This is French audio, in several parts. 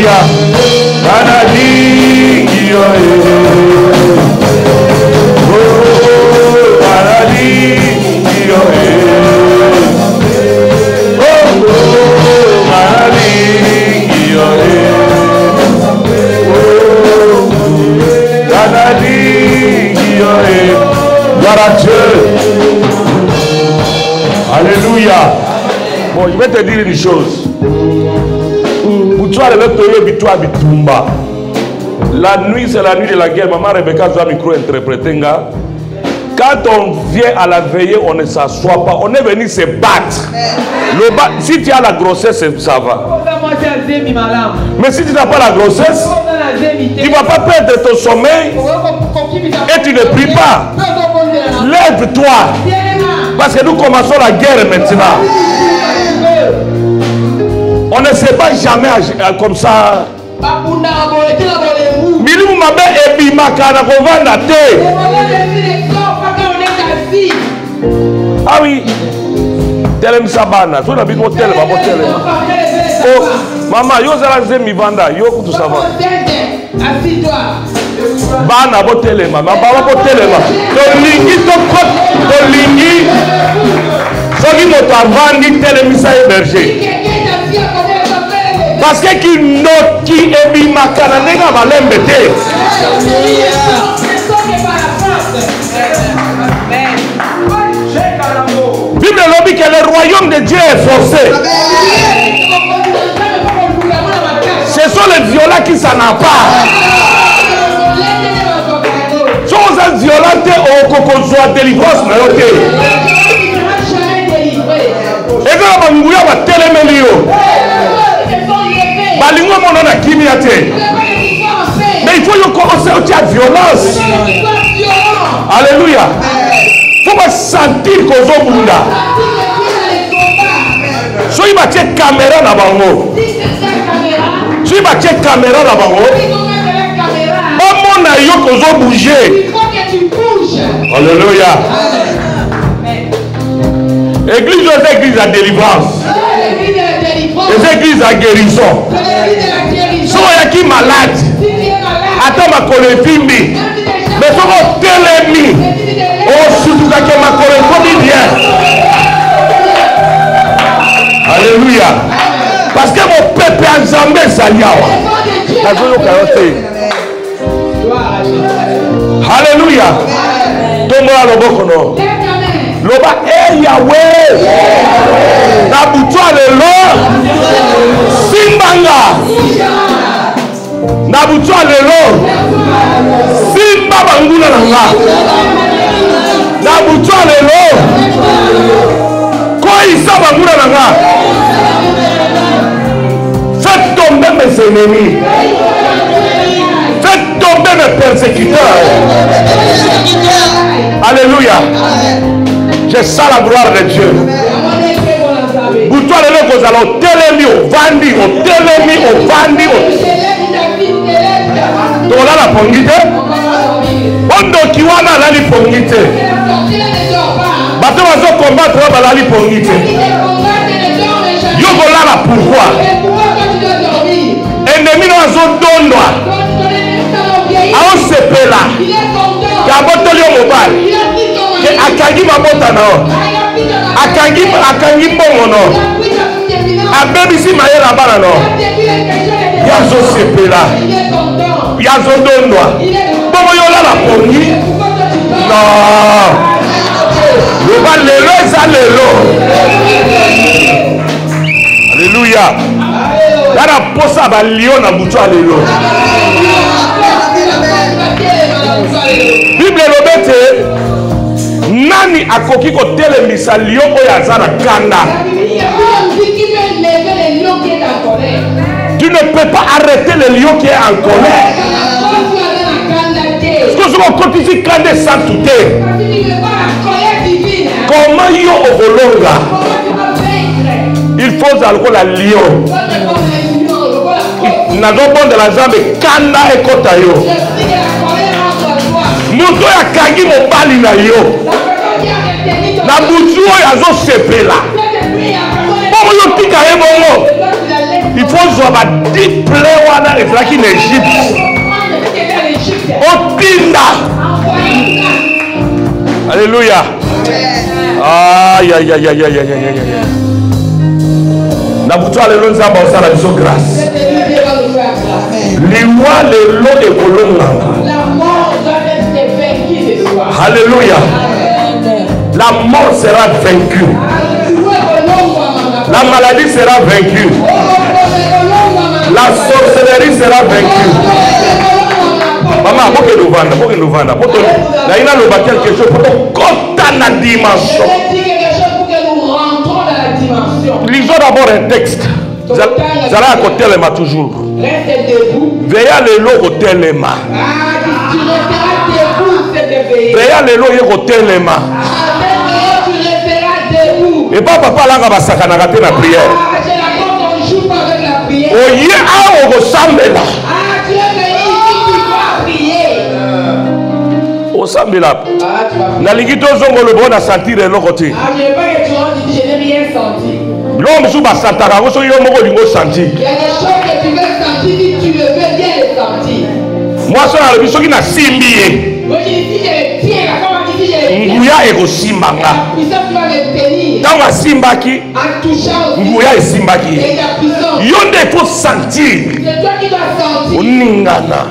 Alléluia. Paradis qui gloire à Dieu. Alléluia. Bon, je vais te dire une chose. Pour toi, la nuit, c'est la nuit de la guerre. Maman Rebecca doit micro-interpréter. Quand on vient à la veillée, on ne s'assoit pas. On est venu se battre. Si tu as la grossesse, ça va. Mais si tu n'as pas la grossesse, tu ne vas pas perdre ton sommeil et tu ne pries pas. Lève-toi. Parce que nous commençons la guerre maintenant. On ne sait pas jamais comme ça. Ah oui. Telem sabana. Tu n'as pas de télé. Oh, maman, yo zala zemi vanda. Yo tout ça va. Bana botele maman. Baba botele maman. Tolingi tolingi. Soki moto avandi telemi sa héberger. Parce que qui noki ebi makana nenga balembe te. Bible lobby que le royaume de Dieu est forcé. Ce sont les violents qui s'en emparent. Sont les violents au cocozoa délivrance na yote. Et quand on mouille va téléménio. Balingo mon na kimia te. Mais il faut y commencer à violence. Alléluia. Faut pas sentir qu'on zo bunda. So il va check caméra na bango. So il va check caméra na bango. Maman na yo qu'on zo bouger. Il faut que tu bouges. Alléluia. Église est église à délivrance. Les églises à guérison. Si on est qui malade, attends ma colère. Mais si on télémi, on surtout que ma colère bien. Alléluia. Parce que mon peuple a jamais salié. Alléluia. Tomba le bokono. Loba Yahweh. Nabutua lelo. Simbanga. Nabutua lelo. Simba bangula nanga. Nabutua lelo. Koi sa bangula nanga. Faites tomber mes ennemis. Faites tomber mes persécuteurs. Alléluia. Je sens la gloire de Dieu. Pour toi, les gens, vous allez télémi, au vandi, au télémi, au vandi. Tu as la pongite. On qui wana la pongite. Bateau va combattre la pongite. Yo voilà pourquoi. Ennemi dans zone d'ondoa. A on se pela. Kabotolio mobile. Akangi mabota no. Akangi bongo no. Abebisi mayela bana no. Yazo sepela. Yazo dondwa. Bongo yola la pongi. Non. Yoba lelo eza lelo. Alléluia. Yara posa ba lion na butu lelo. Bible lobete. Nani akoki ko telemisa lion oyo azana kanda. Tu ne peux pas arrêter le lion qui est en colère. Parce que je continue quand il sans tout. Comment yo okolonga? Il faut alcool la lion. Nazo bon de la jambe kanda ekota yo. Muto ya kangi mobali na yo. Na butu oyo azo sepela. Bongo yo tika ye bongo. Il faut ozwa ba diple wana ezalaki na Égypte otinda. Alléluia. Aïe aïe aïe aïe aïe aïe. Nabutua lelo nzamba osala biso grâce. Liwa lelo ekolonganga. Alléluia. La mort sera vaincue. La maladie sera vaincue. La sorcellerie sera vaincue. Maman, pour que nous vendons. Pour que nous vendons quelque chose. Pour que la dimension. Lisons d'abord un texte. Vous allez à côté les mains toujours. Veillez le lot au téléma. Veillez le lot au téléma. Et pas papa là va s'accanater la prière. Oye a au ressemble là. Au semble là. Nalingi tozongo le bon à sentir le côté. L'homme sous ma santara, vous soyez au mot du senti. Il y a des choses que tu veux sentir, si tu le veux bien les sentir. Moi, ça a le biso qui n'a simbié. Moi, je dis, je le tiens, comment tu dis, je le tiens. Ngouya et Rosimanga. La puissance, tu vas le tenir. Dans ma simbaki, en touchant aussi. Ngouya et simbaki. Et la puissance. Yonde faut sentir. C'est toi qui dois sentir. Oningana.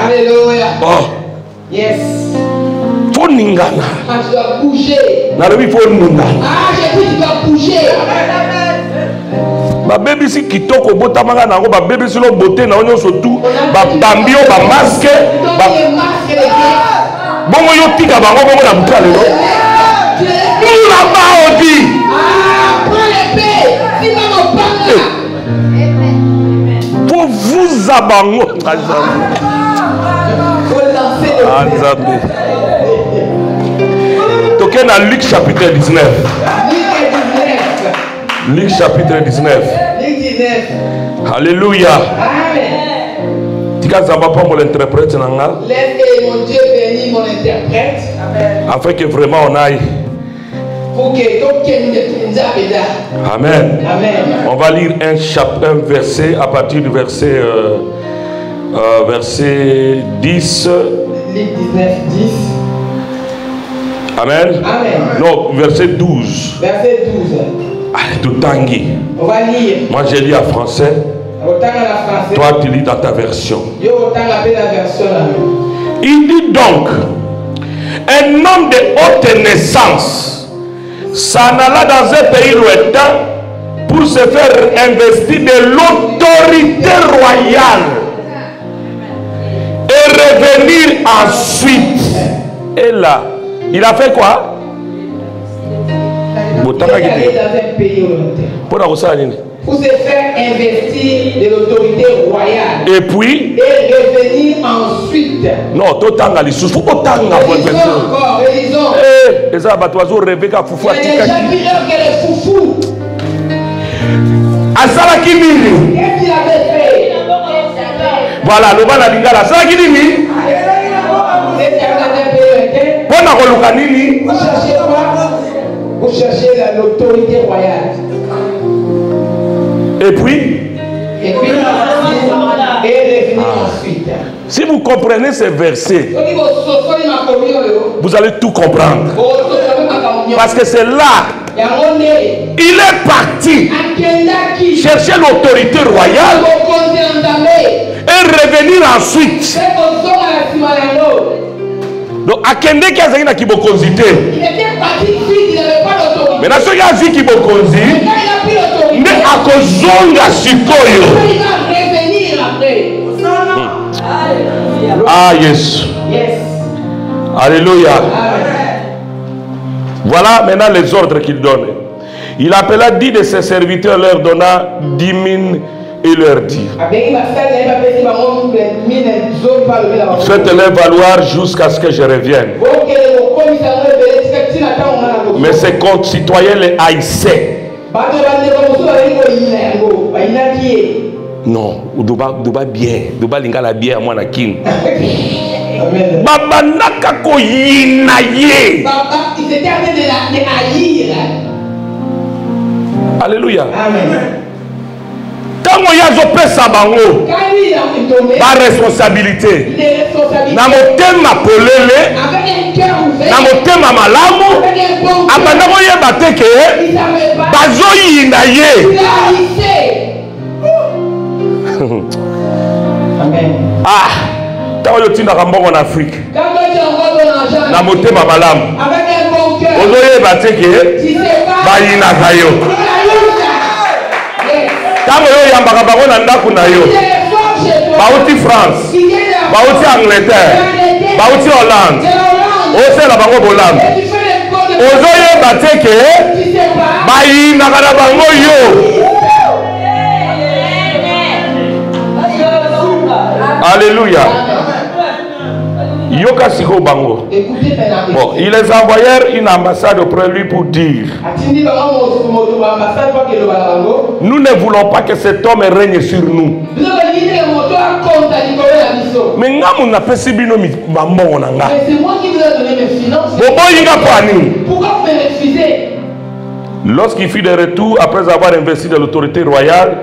Alléluia. Oh. Yes. Faut ningana. Ah, tu dois bouger. Nalobi faut ningana. Ah, je dis, tu dois bouger. Ba bébé si kitoko botamanga nango ba bébé si lo beauté na onyo surtout ba bambio ba masque ba bongo yo tika bango bongo na bukale no nous la ba odi ah prends l'épée si maman parle pour vous abango Nzambe toke na Luc chapitre 19. Luc chapitre 19. Alléluia. Tika zamba pas mon interprète nanga. Laisse mon Dieu bénir mon interprète. Afin que vraiment on aille. Amen. Amen. On va lire un verset à partir du verset verset 10. Luc 19, 10. Amen. Amen. Non, verset 12. Verset 12. Allez, tout tanguy. On va lire. Moi, j'ai lu en français. Toi, tu lis dans ta version. Il dit donc, un homme de haute naissance s'en alla dans un pays lointain pour se faire investir de l'autorité royale et revenir ensuite. Et là, il a fait quoi? Pour se faire investir de l'autorité royale. Et puis et revenir ensuite. Non, totanga les sous. Faut totanga pour le encore. Relisons. Eh, les abattoirs rêvés qu'à foufou. Il y a déjà pire que les foufous. Asala Kimini. Qu'est-ce qu'il avait fait? Voilà, le bal à l'ingala. Asala Kimini. Bon à Rolukanini. Vous cherchez quoi? Vous cherchez l'autorité royale. Et puis revenir ensuite. Si vous comprenez ces versets, vous allez tout comprendre. Parce que c'est là, il est parti chercher l'autorité royale et revenir ensuite. Donc, Akende qui a zaki na kibokonzité. Il était parti vite, il n'avait pas d'autorité. Mais na ceux qui a zaki kibokonzi, mais à kozonga sikoyo. Il va revenir après. Ah yes. Yes. Alléluia. Voilà maintenant les ordres qu'il donne. Il appela 10 de ses serviteurs, leur donna 10 000 et leur dit: faites-les valoir jusqu'à ce que je revienne. Mais ses concitoyens les haïssaient. Non, doba bien, doba lingala bien moi na kin. Baba naka ko yinaye. Baba, ils étaient en train de haïr. Alléluia. Amen. Quand on y a zopesa bango, par responsabilité, na motema polele, na motema malamu, abanda koyeba te ke bazoyinda ye. Ah, tant que tu n'as pas en Afrique, na motema malamu, ozoyeba te ke bayina kayo. Tango yo yambaka bango na ndako na yo. Bauti France, bauti Angleterre, bauti Hollande. Osela bango bolamu. Ozoyeba te ke bayinaka na bango yo. Alléluia. Yoka Siko Bango. Bon, ils les envoyèrent une ambassade auprès de lui pour dire: nous ne voulons pas que cet homme règne sur nous. Mais nous n'a pas si bien maman on a. C'est moi qui vous ai donné mes finances. Pourquoi vous me refusez? Lorsqu'il fit de retour après avoir investi de l'autorité royale,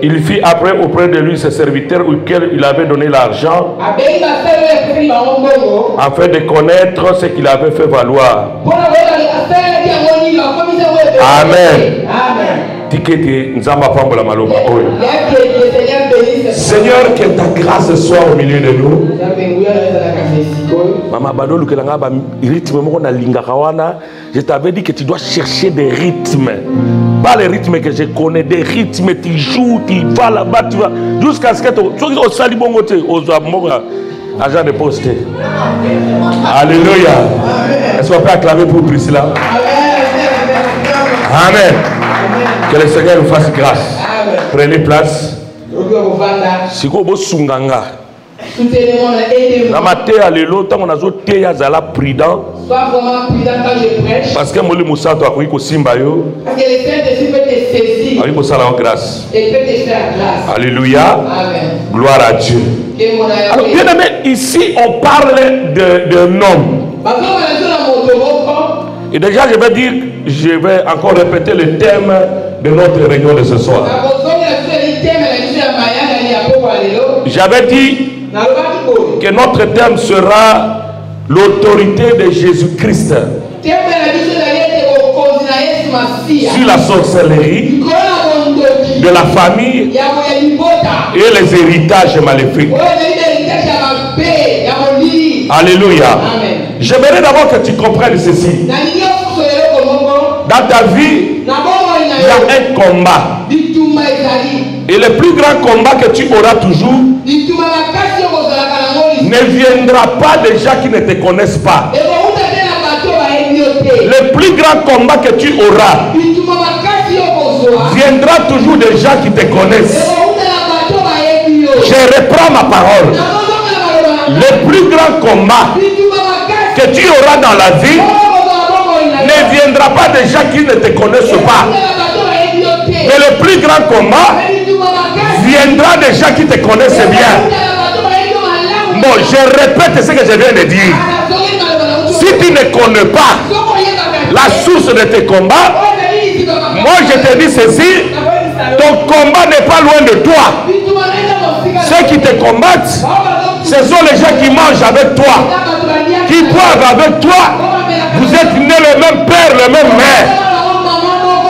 il fit après auprès de lui ses serviteurs auxquels il avait donné l'argent afin de connaître ce qu'il avait fait valoir. Amen. Seigneur, que ta grâce soit au milieu de nous. Maman Badou, je t'avais dit que tu dois chercher des rythmes. Pas les rythmes que je connais, des rythmes, tu joues, tu vas là-bas, tu vas. Jusqu'à ce que tu sois bon côté, agent de poste. Alléluia. Est-ce qu'on peut acclamer pour Priscilla? Amen. Que le Seigneur nous fasse grâce. Prenez place. Si vous sunganga. Namate alelo tant on a zoté ya zala prudent. Sois vraiment prudent quand je prêche. Parce que moli musato akoyi ko simba yo. Parce que le Saint-Esprit peut te saisir. Akoyi ko sala en grâce. Et peut te faire grâce. Alléluia. Amen. Gloire à Dieu. Alors bien aimé, ici on parle d'un homme. Et déjà je vais dire, je vais encore répéter le thème de notre réunion de ce soir. J'avais dit que notre thème sera l'autorité de Jésus-Christ sur la sorcellerie, de la famille et les héritages maléfiques. Alléluia. J'aimerais d'abord que tu comprennes ceci. Dans ta vie, il y a un combat. Et le plus grand combat que tu auras toujours ne viendra pas des gens qui ne te connaissent pas. Le plus grand combat que tu auras viendra toujours des gens qui te connaissent. Je reprends ma parole. Le plus grand combat que tu auras dans la vie ne viendra pas des gens qui ne te connaissent pas. Mais le plus grand combat viendra des gens qui te connaissent bien. Bon, je répète ce que je viens de dire. Si tu ne connais pas la source de tes combats, moi je te dis ceci, ton combat n'est pas loin de toi. Ceux qui te combattent, ce sont les gens qui mangent avec toi, qui boivent avec toi. Vous êtes nés le même père, le même mère.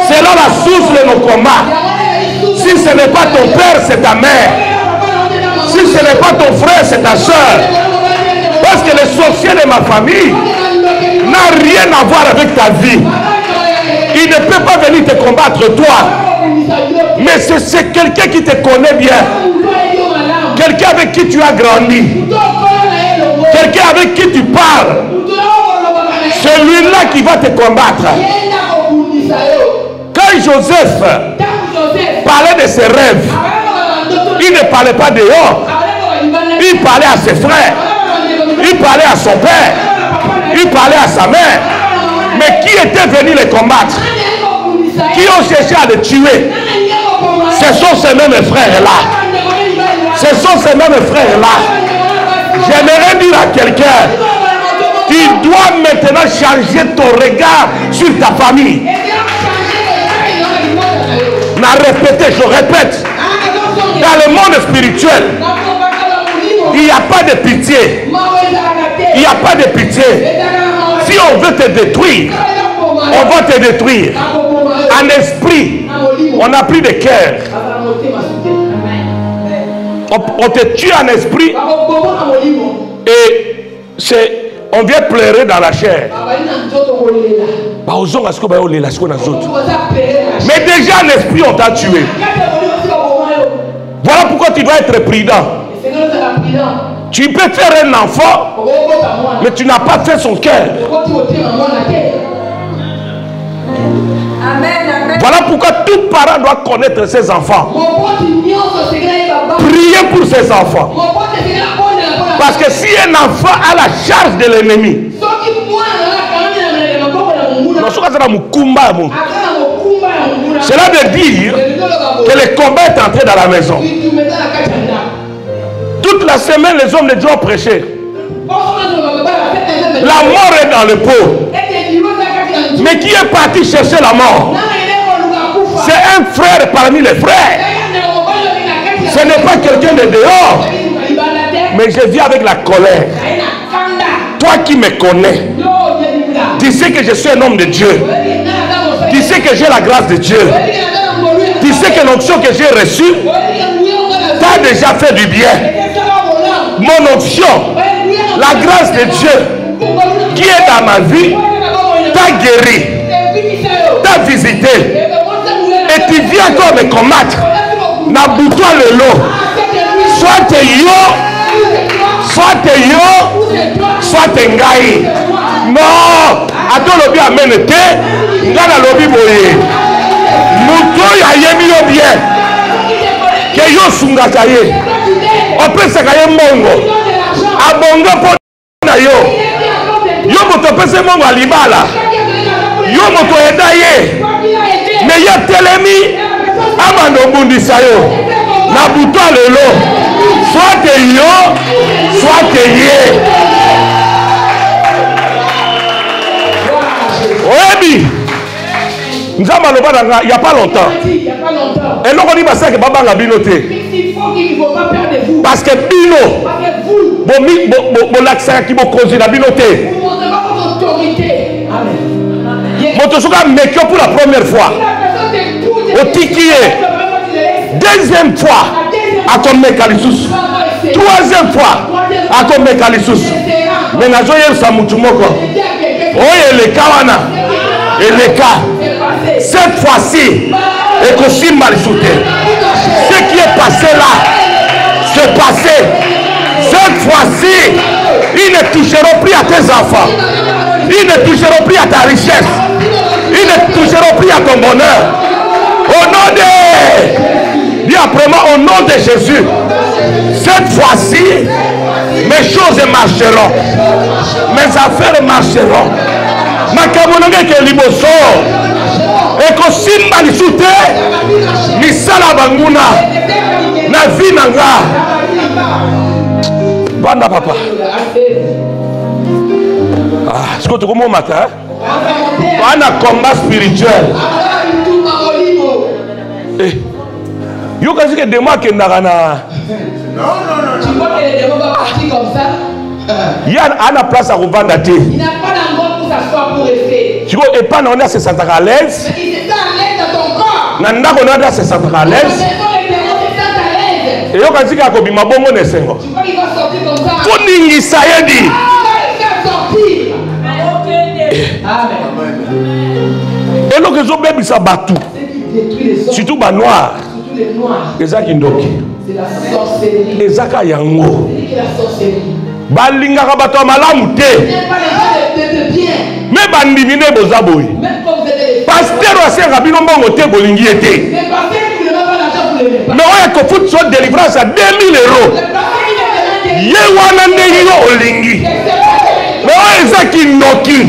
C'est là la source de nos combats. Si ce n'est pas ton père, c'est ta mère. Si ce n'est pas ton frère, c'est ta soeur. Parce que le sorcier de ma famille n'a rien à voir avec ta vie. Il ne peut pas venir te combattre toi. Mais c'est quelqu'un qui te connaît bien. Quelqu'un avec qui tu as grandi. Quelqu'un avec qui tu parles. Celui-là qui va te combattre. Quand Joseph parlait de ses rêves, il ne parlait pas dehors. Il parlait à ses frères. Il parlait à son père. Il parlait à sa mère. Mais qui était venu les combattre? Qui ont cherché à les tuer? Ce sont ces mêmes frères-là. Ce sont ces mêmes frères-là. J'aimerais dire à quelqu'un, tu dois maintenant changer ton regard sur ta famille. n'a répété, je répète. Dans le monde spirituel, il n'y a pas de pitié. Il n'y a pas de pitié. Si on veut te détruire, on va te détruire. En esprit, on n'a plus de cœur. On te tue en esprit et on vient pleurer dans la chair. Mais déjà en esprit, on t'a tué. Voilà pourquoi tu dois être prudent. Tu peux faire un enfant, mais tu n'as pas fait son cœur. Voilà pourquoi tout parent doit connaître ses enfants. Prier pour ses enfants. Parce que si un enfant a la charge de l'ennemi, cela veut dire que le combat est entré dans la maison. Toute la semaine, les hommes de Dieu ont prêché. La mort est dans le pot. Mais qui est parti chercher la mort? C'est un frère parmi les frères. Ce n'est pas quelqu'un de dehors. Mais je vis avec la colère. Toi qui me connais, tu sais que je suis un homme de Dieu. Tu sais que j'ai la grâce de Dieu. Tu sais que l'onction que j'ai reçue t'a déjà fait du bien. Mon onction, la grâce de Dieu qui est dans ma vie, t'a guéri, t'a visité. Et tu viens encore me combattre. N'aboutoi le lot. Soit t'es soit t'es ngai. Non, attends le bien amène te, ngana lobi boye. Muto ya yemi yo bien. Que yo sunga kaye. On peut se kaye mongo. Abonga po na yo. Yo moto pese mongo alibala. Yo moto edaye. Mais ya telemi amando bundisa yo. Na buto lelo. Soit t'es yo, soit t'es yé. Oebi, nous avons il n'y a pas longtemps. Et nous on dit que Baba n'a binoté. Parce que bino, bon l'accent qui m'a causé la binoté. Motosuka mekyo pour la première fois. Au tikié. Deuxième fois, à ton mekalisus. Troisième fois, à ton mekalisus. Mais n'a jamais eu sa moutumoko. Oh, les kawana. Et les cas. Cette fois-ci, et que si mal shooté. Ce qui est passé là, c'est passé. Cette fois-ci, ils ne toucheront plus à tes enfants. Ils ne toucheront plus à ta richesse. Ils ne toucheront plus à ton bonheur. Au nom de... Dis après moi, au nom de Jésus. Cette fois-ci, mes choses marcheront. Mes affaires marcheront. Ma kamononge ke liboso. Et que si mal shooté, misala banguna. Na vie nanga. Banda papa. Ah, est-ce que tu comprends matin? On a un combat spirituel. Yo kasi que demain que nagana. Non. Tu vois que les démons vont partir comme ça. Il y a une place à revendre. Il n'a pas d'endroit pour s'asseoir pour rester. Tu vois, et pas on a se sentir à l'aise. Il se sent à l'aise dans ton corps. Nanda on a se sentir à l'aise. Et yo kasi que akobima bongo nesengo. Tu vois qu'il va sortir comme ça. Pour ningisa yedi. Il va sortir. Amen. Et donc ils ont bébé ça batou. Surtout bas noir. Les noirs. Les akindoki. C'est la sorcellerie. Les akayango. C'est la sorcellerie. Balingaka bato malamu te. N'aime pas les gens de bien. Mais bandimine bozaboy. Même quand vous êtes les pasteur asenga bino mbongo te bolingi ete. mais parce que vous ne pas l'argent, vous ne l'avez pas. Mais oya ko foot so délivrance à 2000 euros. Ye wana ndenge yo olingi. Mais oya ezaki noki.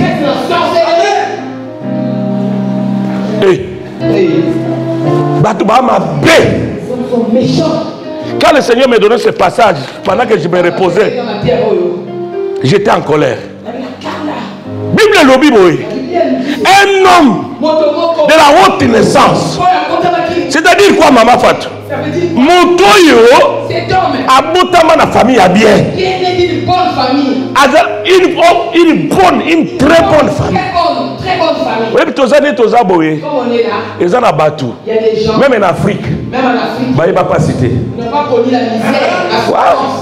Bato ba ma bé. Quand le Seigneur me donnait ce passage, pendant que je me reposais, j'étais en colère. Bible lobby boy. Un homme de la haute naissance. C'est-à-dire quoi, Maman Fatou? Motoyo abotama na famille à bien. Une bonne famille. Une très bonne famille. Très bonne famille. Oui, tous comme on est là, il y a des gens, même en Afrique, bah, il ne va pas citer. Ils n'ont pas connu la misère, la souffrance.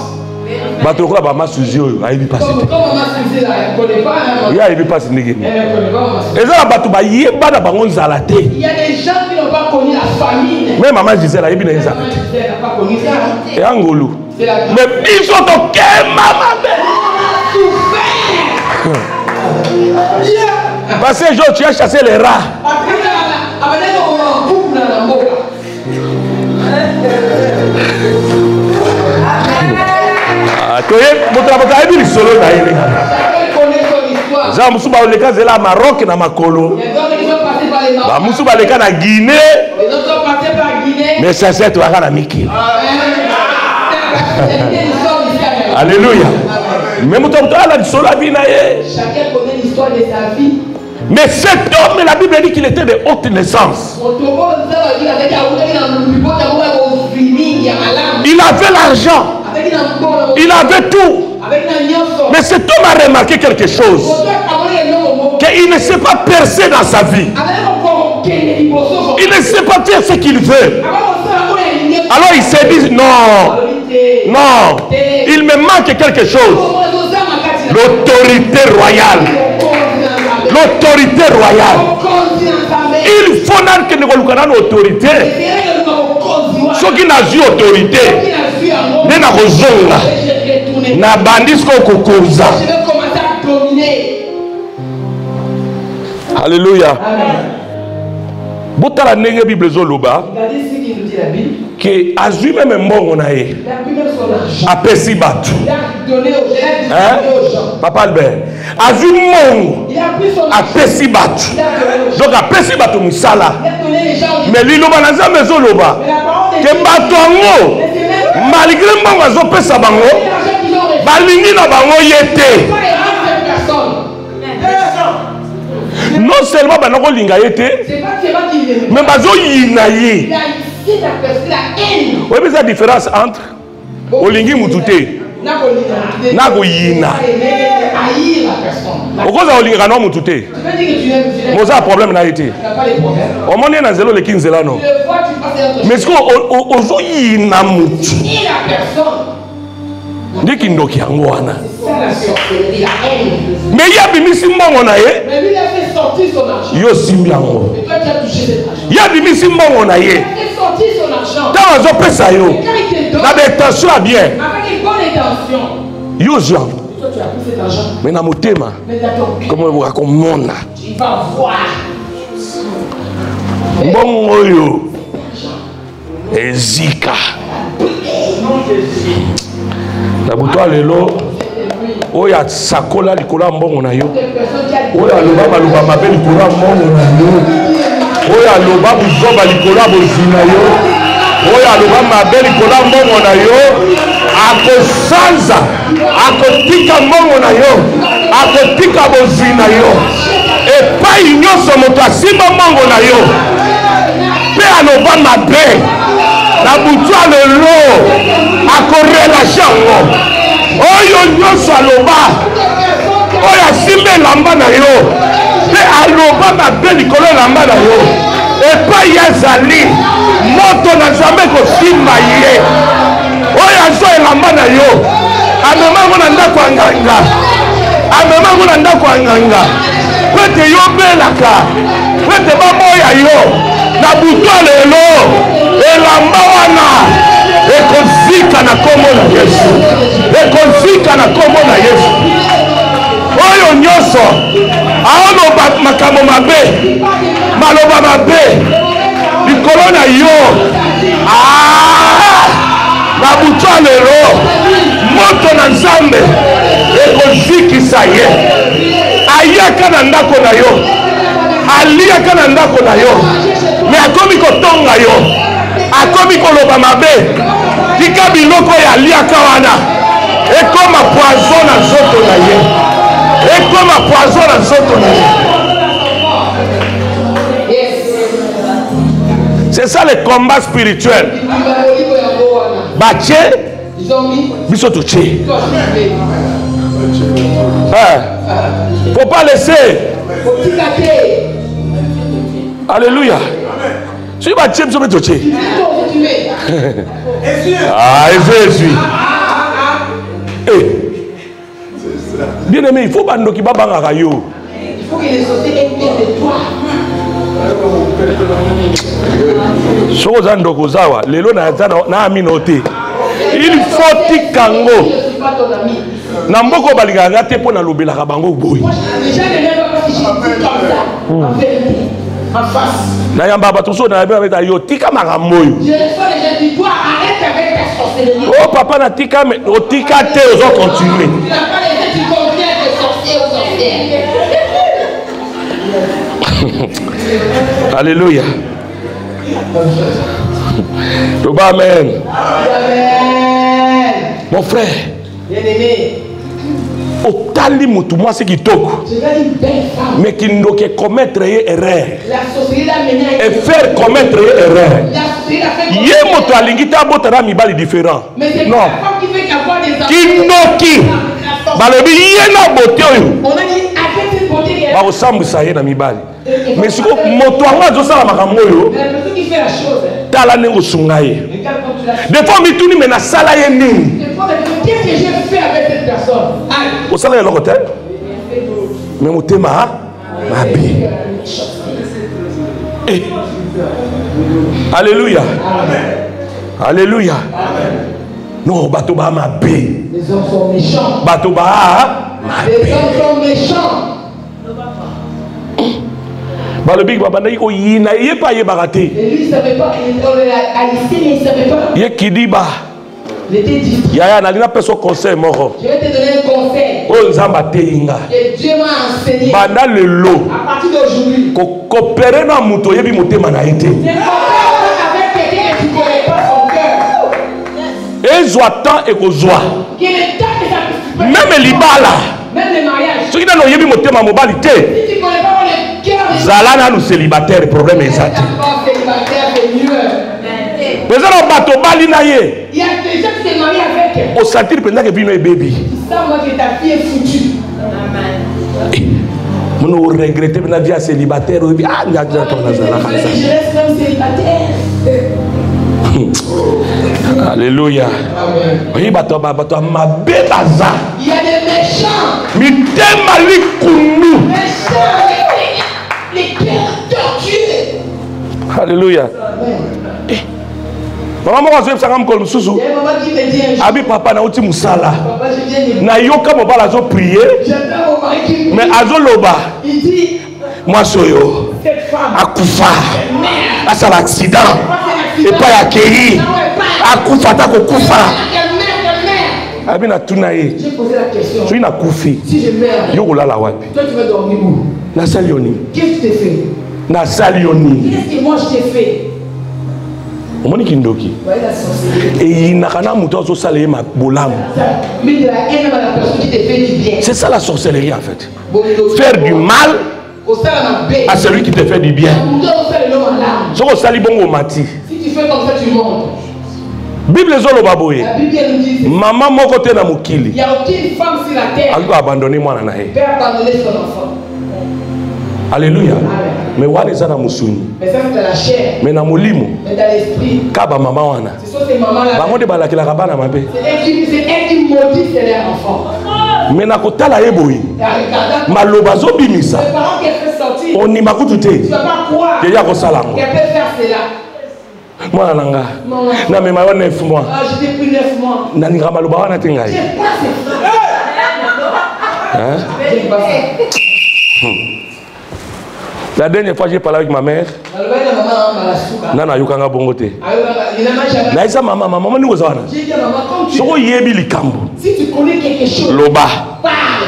Bateau quoi bah ma sujet il pas citer. Comme maman Suzy là, elle connaît pas. Il y a il pas citer. Elle connaît pas maman Suzy. Et ça bateau bah il y a pas na bango nzalate. Il y a des gens qui n'ont pas connu la famine. Même maman disait là il bien nzalate. Elle n'a pas connu ça. Et angolo. C'est la vie. Mais ils sont au quai maman. Parce que jour tu as chassé les rats. Maroc na makolo. Musuba leka na Guinée. Mais ça c'est toi na Miki. Alléluia. Mais chacun connaît l'histoire de sa vie. Mais cet homme, la Bible dit qu'il était de haute naissance. Il avait l'argent. Il avait tout. Mais cet homme a remarqué quelque chose. Qu'il ne sait pas percer dans sa vie. Il ne sait pas faire ce qu'il veut. Alors il s'est dit non. Non. Il me manque quelque chose. L'autorité royale. L'autorité royale. Il faut que nous ayons une autorité. Ceux qui n'ont eu autorité, nous avons bandisco kukuza. Alléluia. Botala nenge Bible zoloba. Que azui même mbongo na ye. Apesi batu. Papa Albert. Azui mbongo. Apesi batu. Donc apesi batu misala. Mais liloba na nzambe zoloba. Que batu ango. Malgré mbongo azopesa bango. Balingi na bango yete. Non seulement banako linga yete. Mais bazo yina ye. Oui, mais la différence entre Olingi Mutute Nago Yina. Pourquoi Olingi Rano Mutute? Moi, un problème n'a été. Au moins, il y a 0 le 15 là, non. Mais est-ce qu'on Yina Mutu? Dès qu'il n'y a pas mais il y a des missions on a mais lui il a fait sortir son argent. Yo simbiango. Et toi tu as touché cet argent. Il y a des missions on a Il a fait sortir son argent. Dans un peu ça yo. La intention bien. Avec une bonne intention. Yo Jean. Toi tu as pris cet argent. Mais na motema. Mais d'accord. Comment vous raconte tu vas voir. Bon yo. Ezika. La boutoire lelo. Oya sakola likola mbongo na yo. Oya loba baluba mabe likola mbongo na yo. Oya loba buzoba likola bozina yo. Oya loba mabe likola mbongo na yo. Akosanza, akotika mbongo na yo. Akotika bozina yo. Epai nyonso moto asimba mbongo na yo. Pe aloba mabe. Na boutoire lelo. Akorelâche yango. Oyo nyonso aloba oyo asimba elamba na yo mpe aloba mabe likolo elamba na yo epai ezali moto na nzambe kosimba ye oyo azwa elamba na yo amemango na ndako ya nganga amemango na ndako ya nganga po ete yo obelaka po ete bamoya yo na butu lelo elamba wana ekozika na kombo na Yesu. Ekozika na kombo na Yesu. Oyo nyonso aoloba makambo mabe maloba mabe likolo na yo na butu lelo moto na nzambe ekozikisa ye ayaka na ndako na yo aliaka na ndako na yo me akomi kotonga yo akomi koloba mabe tika biloko ya liaka wana ekoma poison na nzoto na ye ekoma poison na nzoto na ye C'est ça le combat spirituel. Baché, biso touché. Faut pas laisser. Alléluia. Si baché, biso touché. Ah, Jésus. Bien aimé, il faut bando qui baba ngarayo. Il faut que les sociétés aient peur de toi. Soza ndoko zawa lelo na aminote. Il faut tikango. Na mboko balinganga te pona lobelaka bango boy. Déjà les gens ne pas si je dis comme ça en vérité en face. Na yamba batoso na beta yo tika makamboyo. Je reçois les gens qui doivent arrêter avec ta sorcellerie. Oh papa na tika mais o tika te ozo continuer. Tu n'as pas les gens qui conviennent de sorciers aux sorcières. Alléluia. Amen. Amen. Mon frère. Bien-aimé. Au tali mutu moi c'est qui toque. Mais qui ne doit commettre erreur. La société a mené et faire commettre erreur. La société a fait Yé moto alingita botara mibali différent. Mais c'est non. pas la femme qui fait qu'avoir des enfants. Qui noki. Balobi yé na boté oyo. On a dit avec cette beauté. Ba osambisa yé na mibali. Mais siko moto anga zo sala makambo oyo. La personne qui fait la chose. Tala nengo sungaye. Des fois mituni mais na sala yé nini. Qu'est-ce que j'ai fait avec cette personne? Au salaire le côté. Mais mon thème mabe. Alléluia. Alléluia. Non, bateau ba mabe. Les hommes sont méchants. Bateau ba les hommes sont méchants. Bah le big baba n'aïko yina yé pas yé baraté. Et lui il savait pas. On l'a haïssé mais il savait pas. Yé qui dit bah. Yaya n'a pas son conseil moro. Je vais te donner un conseil. Oh nzamba teinga. Et Dieu m'a enseigné. Banda le lot. À partir d'aujourd'hui. Coopérer na muto yebi motema na été. Ne coopère avec quelqu'un que tu ne connais pas son cœur. Et joatan et kozwa. Même libala. Même les mariages. Ce qui n'a pas yebi motema mobalité. Si tu ne connais pas le cœur. Zalana nous célibataire problème exact. Célibataire c'est mieux. Mais ça n'a pas to bali na ye. Il y a des gens qui se marient avec. Au sentir pendant que vino e baby. Ça moi que ta fille est foutue. Mon regretter pendant vie célibataire ou bien ah il y a déjà ton azala. Je reste même célibataire. Alléluia. Oui bato ma bebaza. Il y a des méchants. Mitema likundu. Méchants les cœurs torturés. Alléluia. Maman moi je vais faire comme susu. Abi papa na uti musala. Na yoka mobala zo prier. Mais azo loba. Il dit moi soyo. cette femme akufa. Asa l'accident. Et pas accueilli. Akufa ta ko kufa. Abi na tunaye. J'ai posé la question. Tu na kufi. Si je meurs. Yo la wapi. Toi tu vas dormir où? Na salioni. Qu'est-ce que tu t'es fait? Na salioni. Qu'est-ce que moi je t'ai fait? Omoni kindoki. Et il n'a rien à mouton sur salé ma bolam. Mais de la haine à la personne qui te fait du bien. C'est ça la sorcellerie en fait. Faire du mal à celui qui te fait du bien. Si tu sali bongo mati. Si tu fais comme ça tu montes. Bible zolo baboye. La Bible nous dit. Maman moko te na mukili. Il n'y a aucune femme sur la terre. Elle doit abandonner moi na he. Peut abandonner son enfant. Alléluia. Mais wana eza na musuni. Mais ça c'est la chair. Mais na molimo. Mais dans l'esprit. Kaba mama wana. Ce sont ces mamans là. Bango de balakila kabana mabe. C'est elle qui maudit leur enfant. Mais na kotala yeboyi. Maloba zo bimisa. Les parents qu'elle fait sortir. On ni makutu te. Tu vas pas croire. Deja ko sala ngo. Qu'elle peut faire cela. Mwana nanga. Na mema wa 9 mois. Ah, je t'ai pris 9 mois. Na ninga maloba wana te ngai. J'ai pas fait ça. Hein? J'ai pas fait. La dernière fois j'ai parlé avec ma mère. Nana yukanga bongote. Na isa mama ni ozana. J'ai dit à maman quand tu Soko yebi likambo. si tu connais quelque chose. Loba. Parle.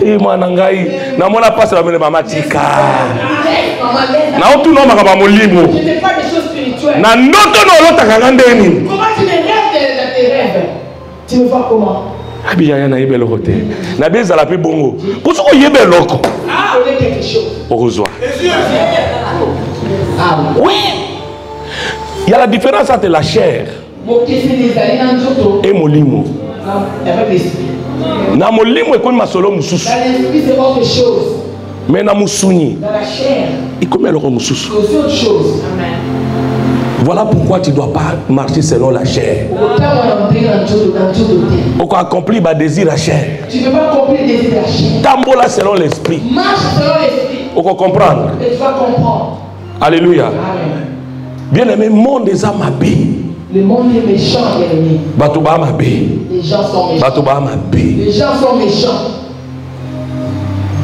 Eh mwana ngai na mona passe la mene mama tika. Na otu no makaba molimo. Je n'ai pas des choses spirituelles. Na ndoto no lotaka ngandeni. Comment tu me rêves de tes rêves? Tu me vois comment? Abi ya na yebe lokote. Na beza la pe bongo. Pour soko yebe loko. Ah, on est quelque chose. Au revoir. Ah Oui. Il y a la différence entre la chair et molimo. Na molimo est comme masolo mususu. Mais na musuni. Il comme le mususu. Voilà pourquoi tu ne dois pas marcher selon la chair. Pour accomplir le désir de la chair. Tu ne peux pas accomplir le désir de la chair. Tambola selon l'esprit. Marche selon l'esprit. Pour comprendre. Et tu vas comprendre. Alléluia. Amen. Bien aimé, monde des âmes abé. Le monde est méchant, bien aimé. Batouba mabé. Les gens sont méchants. Batouba mabé. Les gens sont méchants.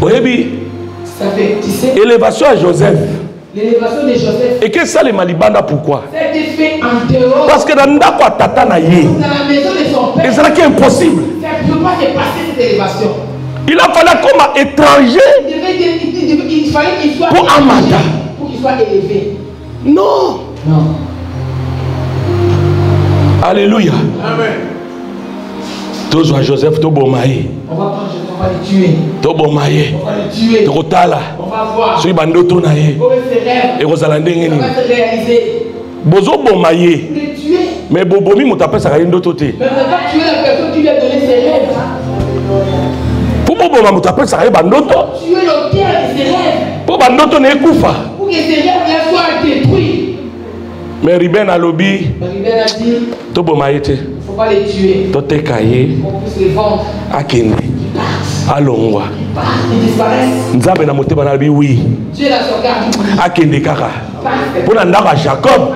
Oyebi. Ça fait, tu sais. Élévation à Joseph. L'élévation de Joseph. Et que ça les malibanda pourquoi? C'était fait en dehors. Parce que dans ndako tata na ye. Dans la maison de son père. Et c'est là qui est impossible. Ça ne peut pas se passer cette élévation. Il a fallu comme un étranger. Il fallait qu'il soit pour Amanda. Pour qu'il soit élevé. Non. Non. Alléluia. Amen. Tous Joseph Tobomaye. On va prendre Joseph, on va le tuer. Tobomaye. On va le tuer. Tokotala. On va voir. Sur Bandoto naye. Comment ses rêves. Et Rosalandeng. On va se réaliser. Bozo Bomaye. Pour le tuer. Mais Bobomi m'appelle ça rien d'autre. Mais on va tuer la personne qui lui a donné ses rêves. Pour Boboma m'appelle ça rien Bandoto. Tuer l'auteur de ses rêves. Pour Bandoto ne koufa. Pour que ses rêves soient détruits. Mais Riben a lobby. Riben a dit. Tobomaye. Il ne faut pas les tuer. Totekaye. On puisse les vendre. Akende. Alongwa. Ils disparaissent. Nzambe na motema na bi oui. Dieu la sauvegarde. Akende kaka. Pour na ndaka Jacob.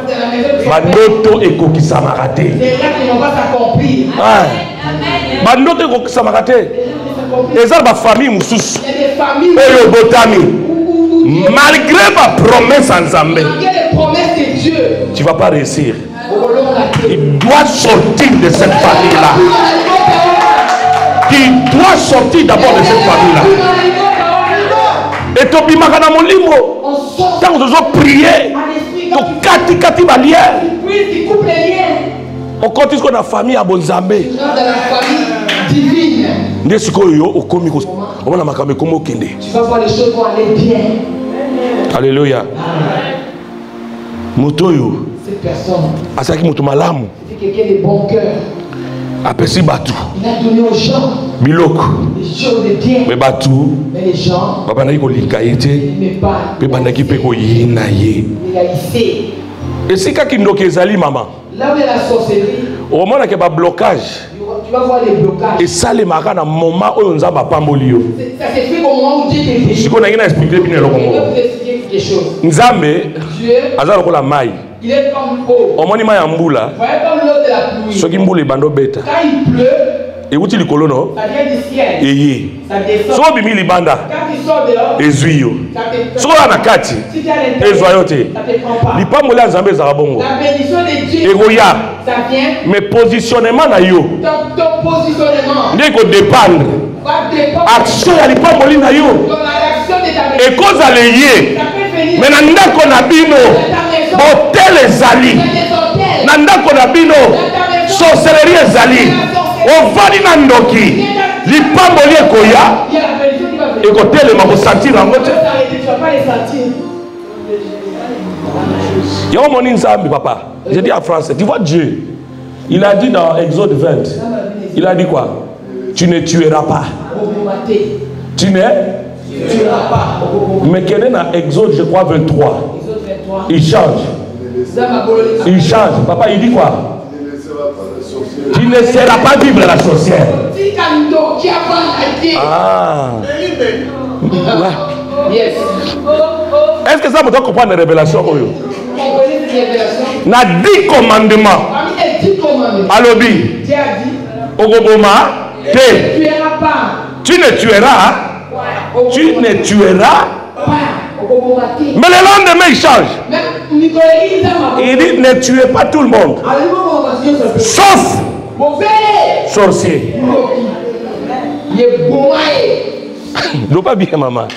Bandoto ekokisamaka te. Les rêves ne vont pas s'accomplir. Bandoto ekokisamaka te. Eza ba famille mususu. Il y a des familles. Oyo botami. Malgré ma promesse en Nzambe. Malgré les promesses de Dieu. Tu vas pas réussir. Il doit sortir de cette famille-là. Il doit sortir d'abord de cette famille-là. Et tu peux dans mon livre. Quand nous avons prié, kati balière. On continue qu'on a famille à Bonzambe. Dans la famille divine. Tu vas voir les choses vont aller bien. Alléluia. Motoyo. Cette personne. Asaki moto malamu. C'est quelqu'un de bon cœur. Apesi batu. Il a donné aux gens. Biloko. Les choses de bien. Mais batu. Mais les gens. Papa na ko likaite. Mais pas. Pe bandaki pe ko yina ye. Légalisé. Et si kakindoke ezali maman. Là où il y a la sorcellerie. Au moment qu'il y a un blocage. Tu vas voir les blocages. Et ça les marque dans le moment où on a pas molio. Ça s'est fait au moment où Dieu t'est fait. Si on a expliqué bien le Je vais vous expliquer quelque chose. Nzambe. Dieu. Azala ko la mai. Il est comme eau. Au moment ya mbula. Voyez comme l'eau de la pluie. Soki mbula bando beta. Quand il pleut. Et où tu likolo no? Ça vient du ciel. Eye. Ça descend. So bimi libanda. Quand il sort dehors. Ezuyo. Ça te prend. So na kati. Si tu as l'intérieur. Ezoyote. Ça te prend pas. Lipambola Nzambe za bongo. La bénédiction de Dieu. Egoya. Ça vient. Mais positionnement na yo. Ton positionnement. Ndé ko dépendre. Va dépendre. Action ya lipamboli na yo. Dans la réaction de ta bénédiction. Et cause à l'eye. Ça peut venir. Mais na ndako na bino. Hotel ezali. Na ndako na bino. Sorcellerie ezali. Ovani na ndoki. Lipamboli ekoya. Ekotelema kosentir yango te. Tu vas pas les sentir. Y'a mon Nzambe, papa. J'ai dit en français. Tu vois Dieu. Il a dit dans Exode 20. Il a dit quoi? Tu ne tueras pas. Tu ne tueras pas. Mais quel est dans Exode, je crois, 23. Il change. Il change. Papa, il dit quoi? Tu ne seras pas vivre la sorcière. Ah. Yes. Est-ce que ça me doit comprendre les révélations? Na 10 commandements. Alobi. Ogoboma. Tu ne tueras. Tu ne tueras. Mais le lendemain, il change. Il dit ne tuez pas tout le monde. Sauf sorcier. Non, pas bien, maman.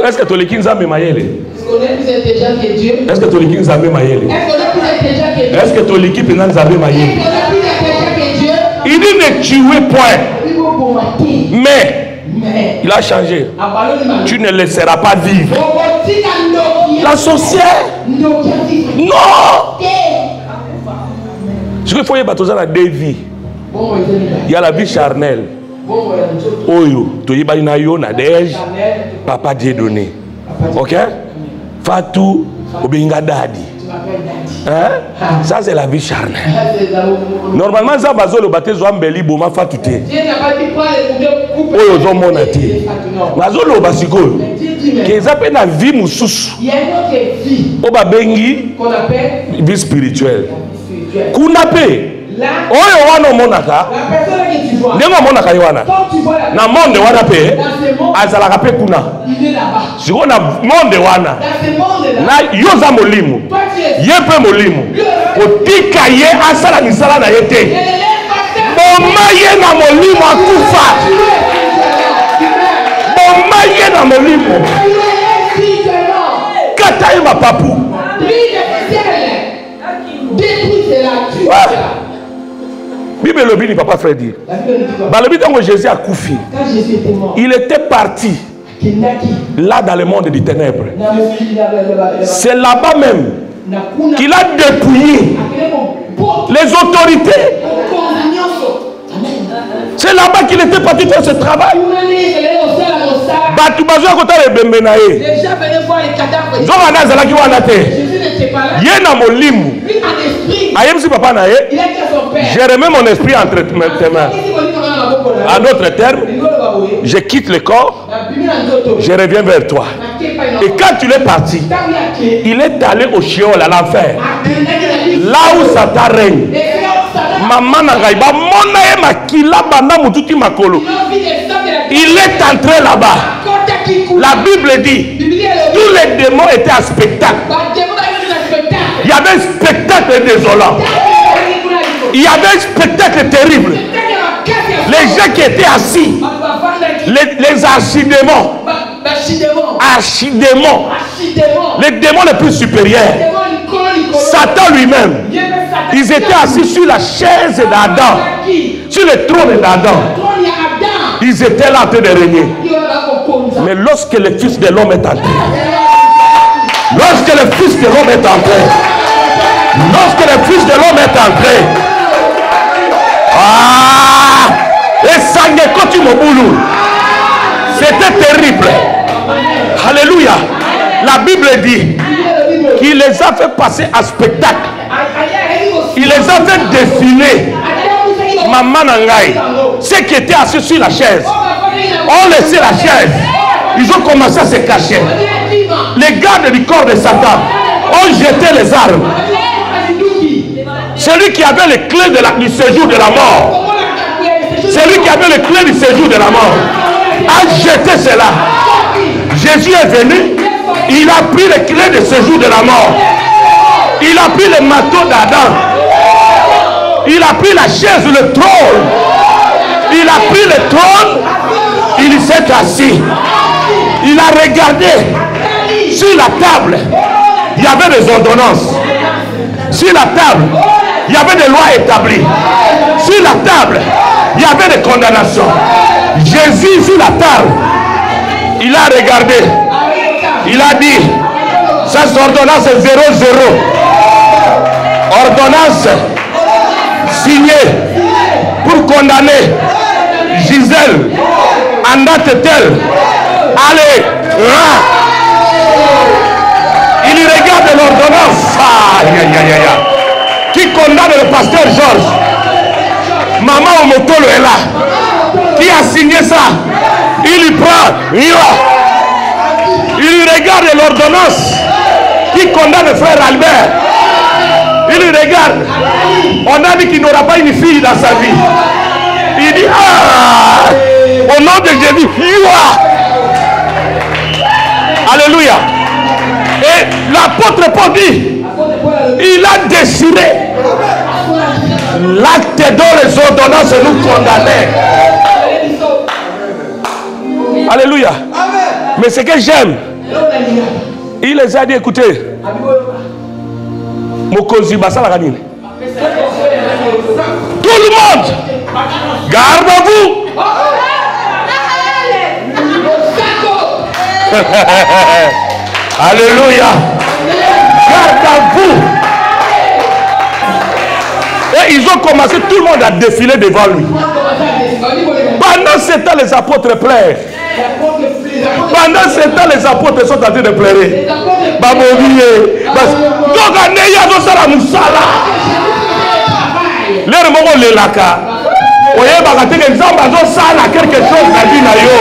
Est-ce que tu es Nzambe mayele? Est-ce que tu es Nzambe mayele? Est-ce que tu es Nzambe mayele? Il dit ne tuez point. Mais Il a changé. Tu ne laisseras pas vivre. La sorcière. Non. Ce qu'il faut y avoir, la deux vies. Il y a la vie charnelle. Oyo, tu y vas yo na dej, papa Dieu donné. Ok? Fatou, obinga dadi. Hein? Ça c'est la vie charnelle. Normalement ça va le baptême ambeli boma fatouté. Oyo zo monati. Mazolo basiko. Que ça peut na vie mususu. Il y a une autre vie. Oba bengi qu'on appelle vie spirituelle. Kunape. Oyo wana monaka. La personne que tu vois. Ndemo monaka yowana. Quand tu vois la monde wana pe. Azalaka pe kuna. Il est là-bas. Si on a monde wana. Na yoza molimo. Yepe molimo. Otika ye asala misala na yete. Boma ye na molimo akufa. Boma ye na molimo. Kata ye mapapu. Bible le dit papa Freddy. Quand Jésus a couffé, il était parti là dans le monde des ténèbres. C'est là-bas même qu'il a dépouillé les autorités. C'est là-bas qu'il était parti faire ce travail. Batu bazo kota le bembenaye. Déjà venez voir les cadavres. Zona zala ki wana te. Jésus n'était pas là. Ye na molimu. Lui en esprit. Ayem si papa na ye. Il a dit à son père. Je remets mon esprit entre tes mains. En d'autres termes, je quitte le corps. Je reviens vers toi. Et quand tu es parti, il est allé au Sheol, à l'enfer. Là où Satan règne. Maman Nagaiba, mon makila banda mututi makolo. Il est entré là-bas. La Bible dit, tous les démons étaient en spectacle. Il y avait un spectacle désolant. Il y avait un spectacle terrible. Les gens qui étaient assis, les archidémons, les démons les plus supérieurs, Satan lui-même, ils étaient assis sur la chaise d'Adam, sur le trône d'Adam. Ils étaient là en train de régner. Mais lorsque le Fils de l'homme est entré, lorsque le Fils de l'homme est entré, lorsque le Fils de l'homme est entré, et Sangekoti Moboulou, c'était terrible. Alléluia. La Bible dit qu'il les a fait passer à spectacle. Il les a fait défiler. Maman Nangaï, ceux qui étaient assis sur la chaise, ont laissé la chaise. Ils ont commencé à se cacher. Les gardes du corps de Satan ont jeté les armes. Celui qui avait les clés du séjour de la mort, celui qui avait les clés du séjour de la mort, a jeté cela. Jésus est venu, il a pris les clés du séjour de la mort. Il a pris le manteau d'Adam. Il a pris la chaise, le trône. Il a pris le trône. Il s'est assis. Il a regardé. Sur la table, il y avait des ordonnances. Sur la table, il y avait des lois établies. Sur la table, il y avait des condamnations. Jésus sur la table, il a regardé. Il a dit, cette ordonnance est 0-0. Ordonnance signée pour condamner Gisèle en date telle. Allez, il regarde l'ordonnance qui condamne le pasteur Georges. Maman Omotolo est là. Qui a signé ça? Il y prend. Il regarde l'ordonnance qui condamne le frère Albert. Il regarde. On a dit qu'il n'aura pas une fille dans sa vie. Il dit, au nom de Jésus, Alléluia. Et l'apôtre Paul dit, il a décidé l'acte dont les ordonnances nous condamnaient. Alléluia. Mais ce que j'aime, il les a dit, écoutez, Mokozi Basala Ganine. Tout le monde, garde-vous. Alléluia. Garde à vous. Et ils ont commencé, tout le monde a défilé devant lui. Pendant ce temps, les apôtres pleurent. Pendant ce temps, les apôtres sont en train de pleurer. Donc, l'air moko lelaka. Oye bakate que nzamba zo sala quelque chose na vie na yo.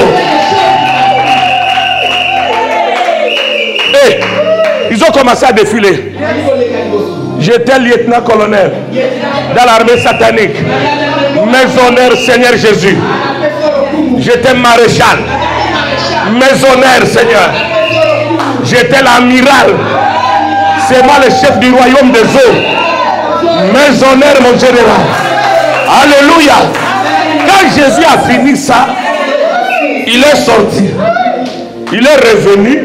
Eh, ils ont commencé à défiler. J'étais lieutenant-colonel dans l'armée satanique. Maisonnaire Seigneur Jésus. J'étais maréchal. Maisonnaire Seigneur. J'étais l'amiral. C'est moi le chef du royaume des eaux. Maisonnaire mon général. Alléluia. Quand Jésus a fini ça, il est sorti. Il est revenu.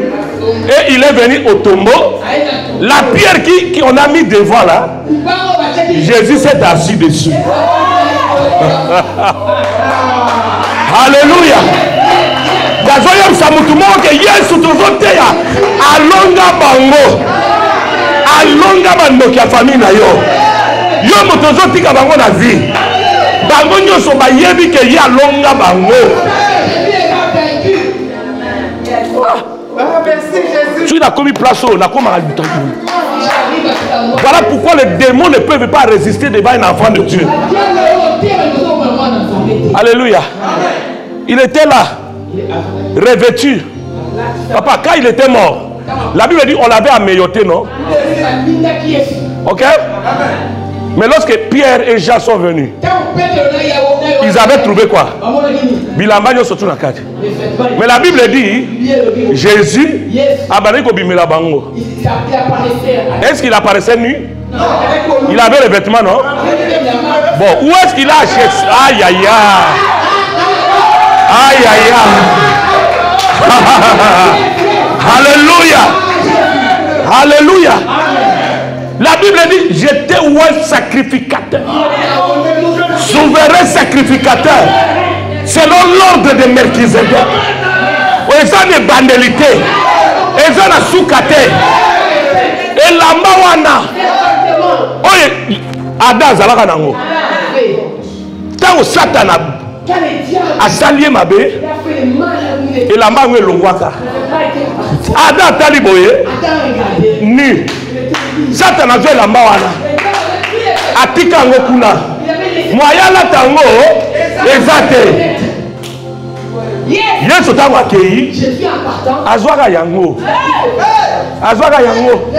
Et il est venu au tombeau. La pierre qu'on a mis devant là, Jésus s'est assis dessus. Alléluia. Dazoyam samutumo que Yesu tozote ya alonga bango. Alonga bango kia famille na yo. Yo motozoti ka bango na vie. Bango nyoso ba yebi ke ya alonga bango. Tu n'as commis place au n'a comme voilà pourquoi les démons ne peuvent pas résister devant un enfant de Dieu. Alléluia. Il était là, revêtu. Papa, quand il était mort, la Bible dit on l'avait amélioré, non? Ok? Mais lorsque Pierre et Jean sont venus, ils avaient trouvé quoi? Mais la Bible dit, Jésus a banni Kobimela Bango. Est-ce qu'il apparaissait nu? Il avait les vêtements, non? Bon, où est-ce qu'il a acheté? Aïe, aïe, aïe. Aïe, aïe, aïe. Alléluia. Alléluia. La Bible dit, j'étais un sacrificateur. Souverain sacrificateur. Selon l'ordre de Melchizedek. Ils ont des bandelités. Ils ont des soukate. Et la mawana. Oye, Adam Zalaka Nango. Tant que Satan a salié ma bé. Et la main est l'ongwaka. Adam Taliboye. Nu. Satan a joué la mawana. Atika Ngokuna. Moyala Tango. Exacte. Yesu tango akei. Azwaka yango. Azwaka yango.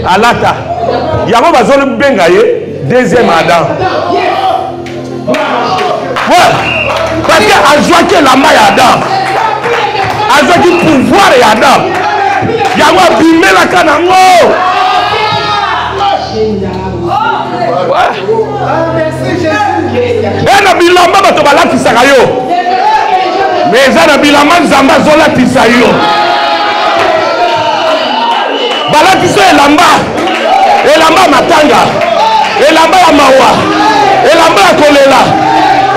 Alata. Yango bazole benga ye. Deuxième Adam. Ouais. Parce que azwaki la main ya Adam. Azwaki pouvoir ya Adam. Yango bimela kanango. Et na bilamba bato balatisa yo. Mais ça na bilamba nzamba zolatisa yo. Balatisa elamba matanga. Elamba ya mawa. Elamba ya kolela.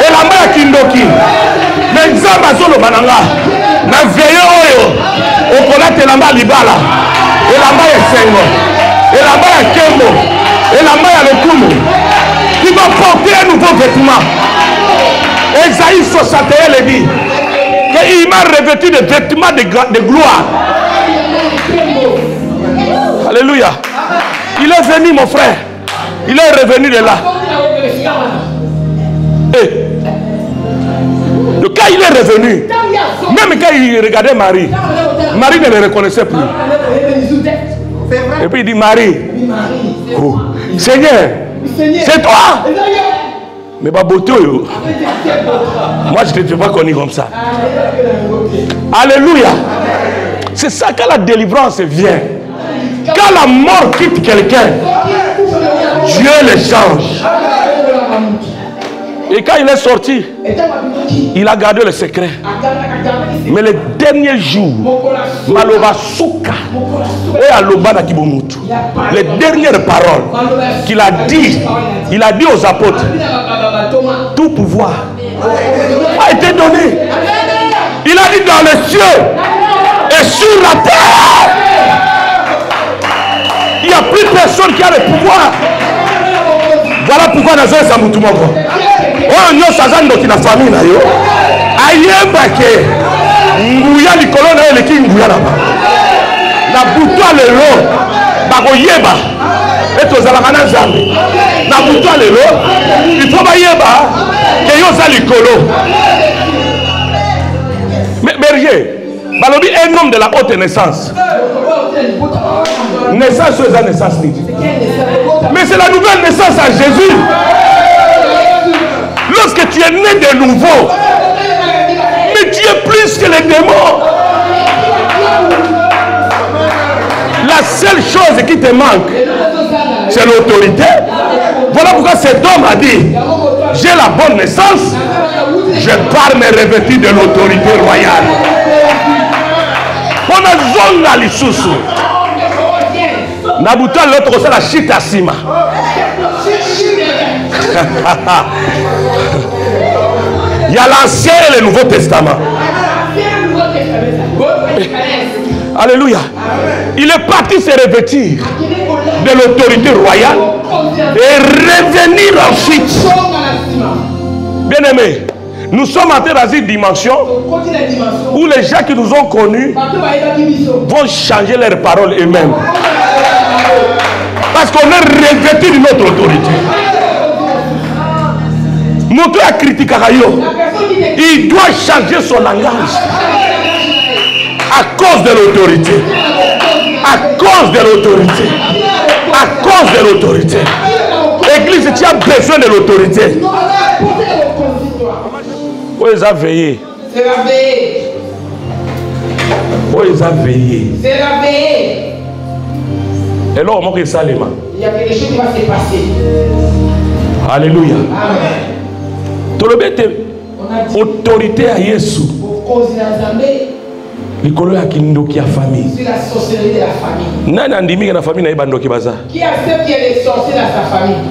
Elamba ya kindoki. Mais nzamba zolo bananga. Na veye oyo. Okolate elamba libala. Elamba ya sengo. Elamba ya kembo. Elamba ya lokumu. Qui va porter un nouveau vêtement. Esaïe 61 le dit qu'il m'a revêtu de vêtements de gloire. Alléluia. Il est venu, mon frère. Il est revenu de là. Et quand il est revenu, même quand il regardait Marie, Marie ne le reconnaissait plus. Et puis il dit, Marie, oh, Seigneur, c'est toi. Mais ma beauté, moi je ne t'ai pas connu comme ça. Alléluia. C'est ça quand la délivrance vient. Quand la mort quitte quelqu'un, Dieu le change. Et quand il est sorti, il a gardé le secret. Mais les derniers jours, Maloba Souka, les dernières paroles qu'il a dit, il a dit aux apôtres, tout pouvoir a été donné. Il a dit dans les cieux et sur la terre. Il n'y a plus personne qui a le pouvoir. Voilà pourquoi nous avons ça mutu moko. Oh nyo sazando ki na famille na yo. Ayemba ke nguya likolo na ele ki nguya na ba. Na buto lelo ba ko yeba. Eto za la kana zambe. Na buto lelo il faut ba yeba ke yo za likolo. Mais berger, balobi un homme de la haute naissance. Naissance c'est la naissance. Mais c'est la nouvelle naissance à Jésus. Lorsque tu es né de nouveau, mais tu es plus que les démons. La seule chose qui te manque, c'est l'autorité. Voilà pourquoi cet homme a dit, j'ai la bonne naissance, je pars me revêtir de l'autorité royale. On a zone à l'issoussou. Nabuta l'autre c'est la chita sima. Il y a l'Ancien et le Nouveau Testament. Alléluia. Il est parti se revêtir de l'autorité royale et revenir ensuite. Bien aimé, nous sommes entrés dans une dimension où les gens qui nous ont connus vont changer leurs paroles eux-mêmes. Parce qu'on est revêtu d'une autre autorité. Montre à critiquer il doit changer son langage à cause de l'autorité. À cause de l'autorité. À cause de l'autorité. Église, tu as besoin de l'autorité. Où ils ont veillé. C'est la veille. Où ils ont veillé. C'est la veille. Et là, on manque ça, les mains. Il y a quelque chose qui va se passer. Alléluia. Amen. Tout le bête, autorité à Yesu. Likolo ya kindoki ya famille. C'est la sorcellerie de la famille. Nani andimi na famille na ibandoki baza? Qui accepte qu'il y a des sorciers dans sa famille?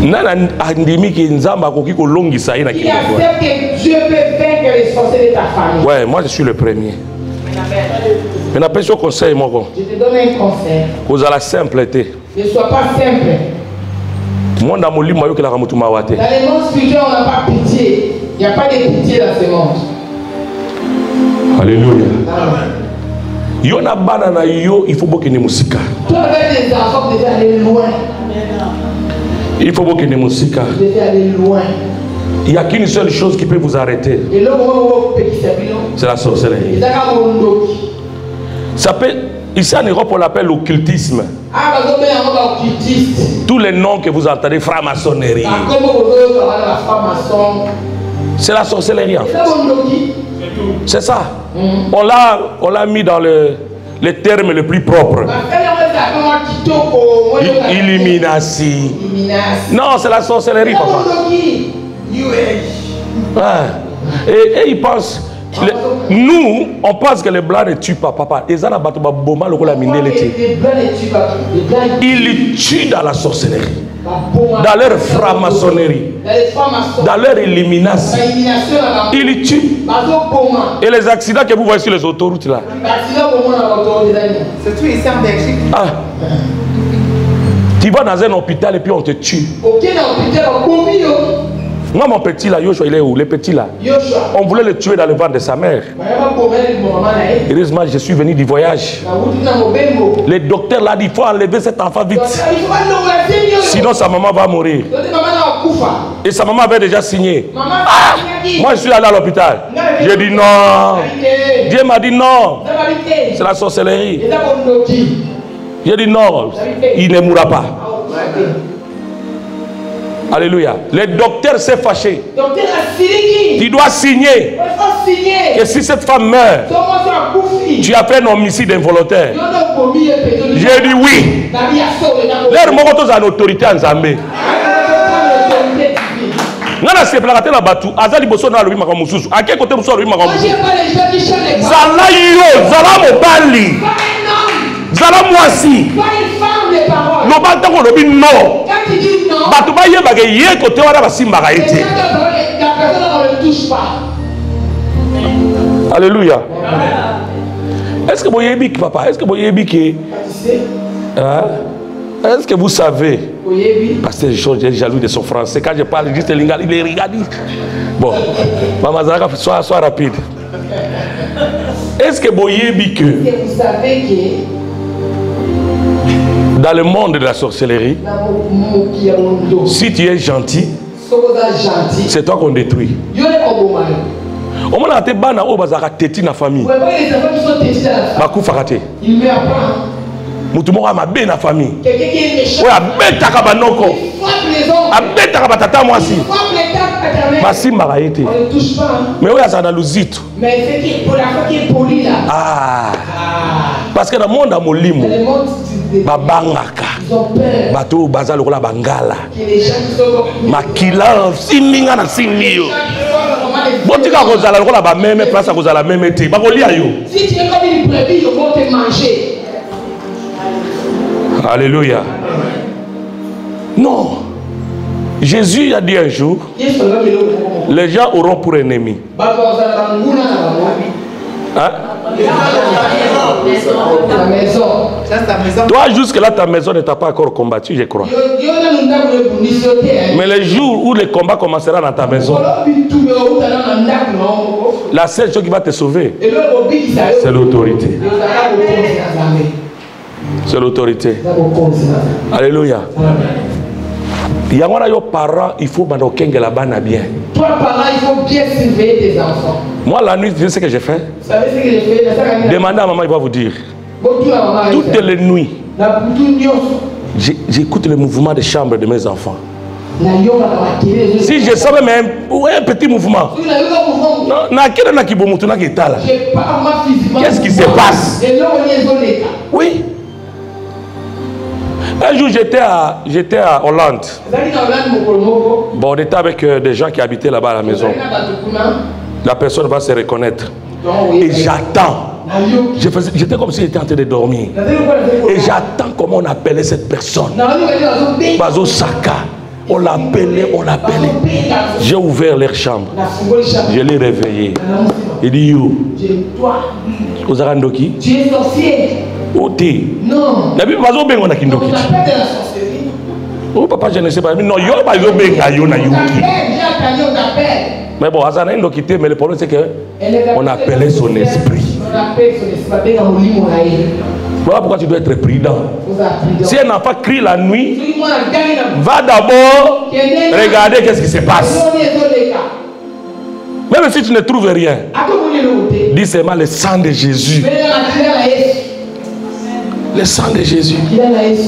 Nani andimi ki nzamba akoki kolongisa ye na Qui kindoki? accepte que Dieu peut vaincre les sorciers de ta famille? Ouais, moi je suis le premier. Mais n'appelle ce conseil mon gars. Je te donne un conseil. Vous allez la simpleté. Ne sois pas simple. Moi dans mon livre moi que la ramutuma wate. Dans les mondes spirituels, on n'a pas pitié. Il n'y a pas de pitié dans ce monde. Alléluia. Amen. Yo na bana na yo, il faut beaucoup de musique. Toi avec les enfants, vous devez aller loin. Il faut beaucoup de musique. Vous devez aller loin. Il n'y a qu'une seule chose qui peut vous arrêter. Et là, C'est la sorcellerie. Ça peut, ici en Europe, on l'appelle l'occultisme. Tous les noms que vous entendez, franc-maçonnerie. C'est la sorcellerie en fait. C'est ça. On l'a mis dans les termes les plus propres. Illumination. Non, c'est la sorcellerie, papa. Ouais. Et ils pensent. Nous, on pense que les blancs ne tuent pas, papa. Ils les tuent dans la sorcellerie, dans leur franc-maçonnerie, dans leur illumination. Ils les tuent. Et les accidents que vous voyez sur les autoroutes là. C'est tout ici en Belgique. Ah. Tu vas dans un hôpital et puis on te tue. Moi, mon petit là, Yoshua, il est où? Le petit là. On voulait le tuer dans le ventre de sa mère. Heureusement, je suis venu du voyage. Le docteur l'a dit, il faut enlever cet enfant vite. Sinon, sa maman va mourir. Et sa maman avait déjà signé. Ah! Moi, je suis allé à l'hôpital. J'ai dit non. Dieu m'a dit non. C'est la sorcellerie. J'ai dit non. Il ne mourra pas. Alléluia. Le docteur s'est fâché. Tu dois signer que si cette femme meurt, tu as fait un homicide involontaire. J'ai dit oui. L'air mokoto za autorité en Zambé. Nana se plakate na batu azali boso na lobi maka mususu. Ake kote mususu lobi maka mususu. Zala yo, zala mobali. Zala mwasi. Loba tango lobi no. Batu ba yeba ke ye kote wana basimbaka ete. Alléluia. Est-ce que vous voyez papa? Est-ce que vous voyez hein? Est-ce que vous savez? Parce que je suis jaloux de son français. Quand je parle, je dis il est regardé. Bon, Maman Zara, sois rapide. Est-ce que vous savez que dans le monde de la sorcellerie, si tu es gentil, c'est toi qu'on détruit. On m'a dit bana o bazaka teti na famille. Bakou fakate. Il meurt pas. Mutumo ma be na famille. Ouais abeta ka banoko. Abeta ka batata mwasi. Masi maraete. On ne touche pas. Mais ouais ça dans luzito. Mais c'est qui pour la fois qui est poli là. Ah. Parce que dans le monde à molimo. Babangaka. Bato bazalo la bangala. Makila siminga na simio. Botika kozala lokola ba même place à kozala même été. Ba kolia yo. Si tu es comme une brebis, ils vont te manger. Alléluia. Non. Jésus a dit un jour, les gens auront pour ennemis. Hein? Ta maison. Toi, jusque-là, ta maison ne t'a pas encore combattu, je crois. Mais le jour où le combat commencera dans ta maison, la seule chose qui va te sauver, c'est l'autorité. C'est l'autorité. Alléluia. Il y a un parent, il faut que la banne bien. Toi, parent, il faut bien surveiller tes enfants. Moi, la nuit, tu sais ce que j'ai fait? Vous savez ce que j'ai fait? Demandez à maman, il va vous dire. Toutes les nuits, j'écoute le mouvement de chambre de mes enfants. Si je savais même un petit mouvement, qu'est-ce qui se passe? Oui. Un jour, j'étais à Hollande. Bon, on était avec des gens qui habitaient là-bas à la maison. La personne va se reconnaître. Et j'attends. J'étais comme si j'étais en train de dormir. Et j'attends comment on appelait cette personne. Bazo Saka. On l'appelait, on l'appelait. J'ai ouvert leur chambre. Je l'ai réveillé. Il dit yo. Ozarandoki. Tu es sorcier. Oti. Non. La Bible va zo bengo na kindoki. On appelle de la sorcellerie. Oh papa, je ne sais pas. Non, yo ba zo benga yo na yuki. Mais bon, Azana il quitté, mais le problème c'est que on appelait son esprit. On appelle son esprit. Voilà pourquoi tu dois être prudent. Si un enfant crie la nuit, va d'abord regarder qu'est-ce qui se passe. Même si tu ne trouves rien, dis seulement le sang de Jésus. Le sang de Jésus.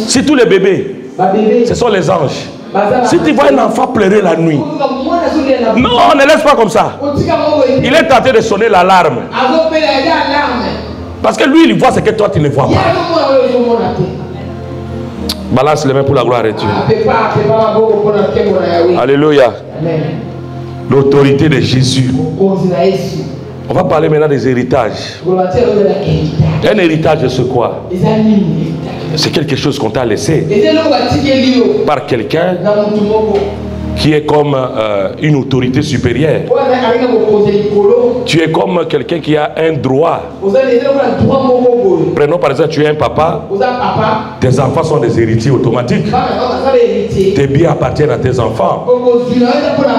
Si tous les bébés, ce sont les anges. Si tu vois un enfant pleurer la nuit, non, ne laisse pas comme ça. Il est tenté de sonner l'alarme. Parce que lui, il voit ce que toi, tu ne vois pas. Balance les mains pour la gloire de Dieu. Alléluia. L'autorité de Jésus. On va parler maintenant des héritages. Un héritage, c'est quoi? C'est quelque chose qu'on t'a laissé par quelqu'un qui est comme une autorité supérieure. Tu es comme quelqu'un qui a un droit. Prenons par exemple, tu es un papa. Tes enfants sont des héritiers automatiques. Tes biens appartiennent à tes enfants.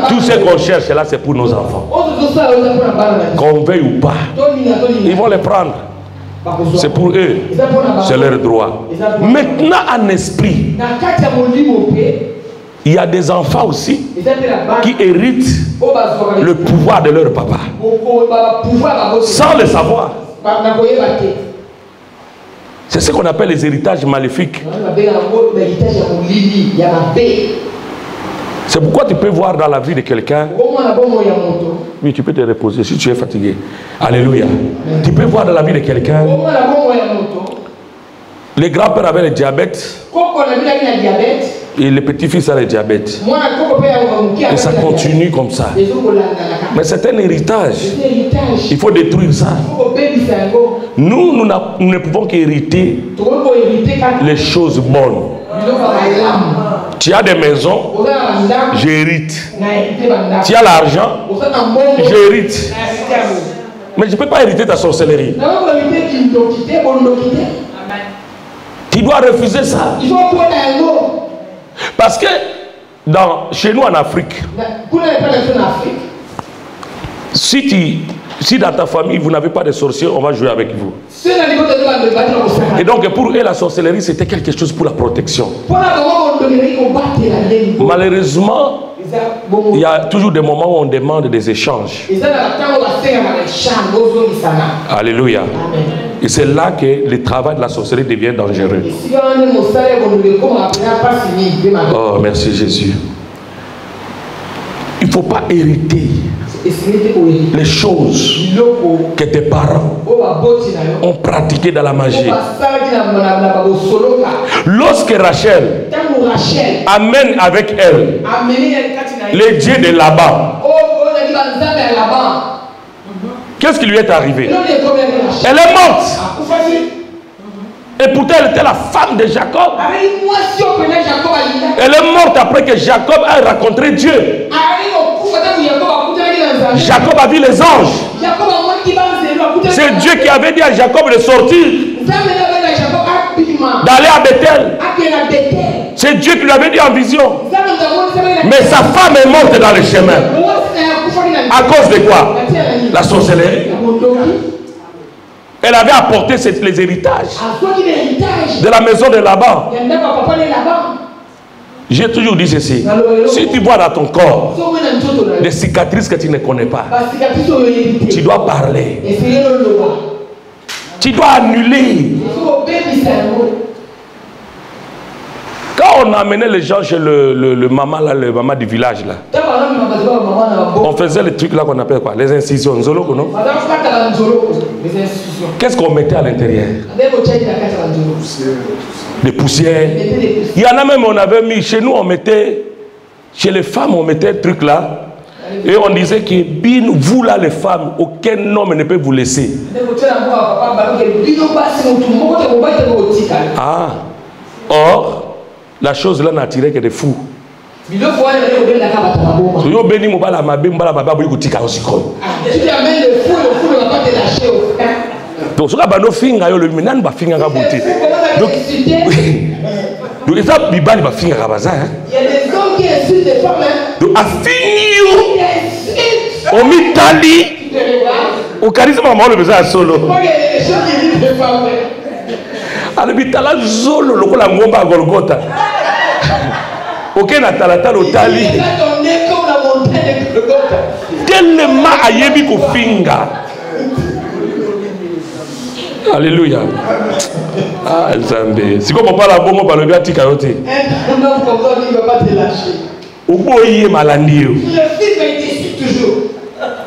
Tout ce qu'on cherche là, c'est pour nos enfants. Qu'on veuille ou pas, ils vont les prendre. C'est pour eux. C'est leur droit. Maintenant, en esprit, il y a des enfants aussi qui héritent le pouvoir de leur papa sans le savoir. C'est ce qu'on appelle les héritages maléfiques. C'est pourquoi tu peux voir dans la vie de quelqu'un. Oui, tu peux te reposer si tu es fatigué. Alléluia. Tu peux voir dans la vie de quelqu'un. Les grands-pères avaient le diabète. Et le petit-fils a le diabète. Et ça continue comme ça. Mais c'est un héritage. Il faut détruire ça. Nous ne pouvons qu'hériter les choses bonnes. Tu as des maisons, j'hérite. Tu as l'argent, j'hérite. Mais je ne peux pas hériter ta sorcellerie. Tu dois refuser ça. Parce que chez nous en Afrique, si dans ta famille vous n'avez pas de sorciers, on va jouer avec vous. Et donc pour eux la sorcellerie c'était quelque chose pour la protection. Malheureusement, il y a toujours des moments où on demande des échanges. Alléluia. Et c'est là que le travail de la sorcellerie devient dangereux. Oh, merci Jésus. Il ne faut pas hériter les choses que tes parents ont pratiquées dans la magie. Lorsque Rachel amène avec elle les dieux de Laban, qu'est-ce qui lui est arrivé? Elle est morte. Et pourtant elle était la femme de Jacob. Elle est morte après que Jacob a rencontré Dieu. Jacob a vu les anges. C'est Dieu qui avait dit à Jacob de sortir, d'aller à Bethel. C'est Dieu qui lui avait dit en vision. Mais sa femme est morte dans le chemin. À cause de quoi? La sorcellerie. Elle avait apporté les héritages de la maison de Laban. J'ai toujours dit ceci. Si tu vois dans ton corps des cicatrices que tu ne connais pas, tu dois parler. Tu dois annuler. Quand on amenait les gens chez le maman, là, le maman du village, là, on faisait les trucs là qu'on appelle quoi? Les incisions. Non? Qu'est-ce qu'on mettait à l'intérieur? Des poussières. Il y en a même, on avait mis, chez nous, on mettait, chez les femmes, on mettait truc là. Et on disait que, vous là, les femmes, aucun homme ne peut vous laisser. Ah. Or, la chose là n'attirait que des fous. Si tu amènes le fou, ne va pas te lâcher. Donc, ce qu'il y a le minan va finir à beauté. Donc, ça, il y a des hommes qui insultent des femmes. Donc, à finir, au mitali, au charisme, on le besoin solo. À l'hôpital, Zolo, le la ngomba à Golgotha. Ok, Natalata, l'Otali. Tellement à Yebi Kofinga. Alléluia. Ah, Zambé. Si comme on parle à bon, par le gars, Tikayote. Un homme comme ça, il ne va pas te lâcher. Au bout, il est malandio. Le fils va être toujours.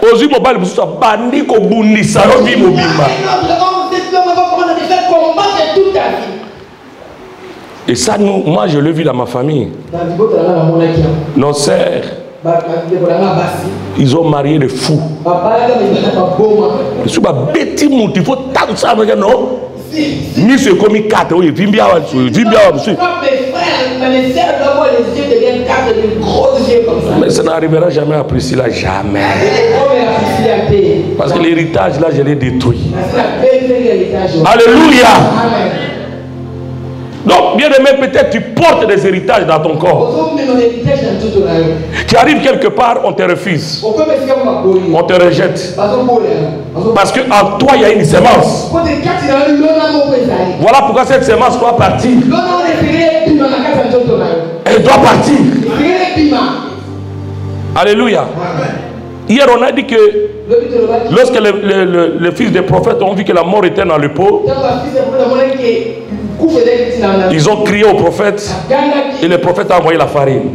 Aux yeux, mon bal, vous êtes bandit, comme Bundi, Sarobi, Mobimba. Et ça, moi, je l'ai vu dans ma famille. Nos sœurs, ils ont marié des fous. Il faut tant ça, non? Ni ce comme 4, oui, viens mais ça n'arrivera jamais à Priscilla, jamais. Parce que l'héritage, là, je l'ai détruit. Alléluia. Donc, bien aimé, peut-être tu portes des héritages dans ton corps. Tu arrives quelque part, on te refuse. On te rejette. Parce qu'en toi, il y a une sémence. Voilà pourquoi cette sémence doit partir. Elle doit partir. Alléluia. Hier, on a dit que lorsque les fils des prophètes ont vu que la mort était dans le pot, ils ont crié au prophète et le prophète a envoyé la farine.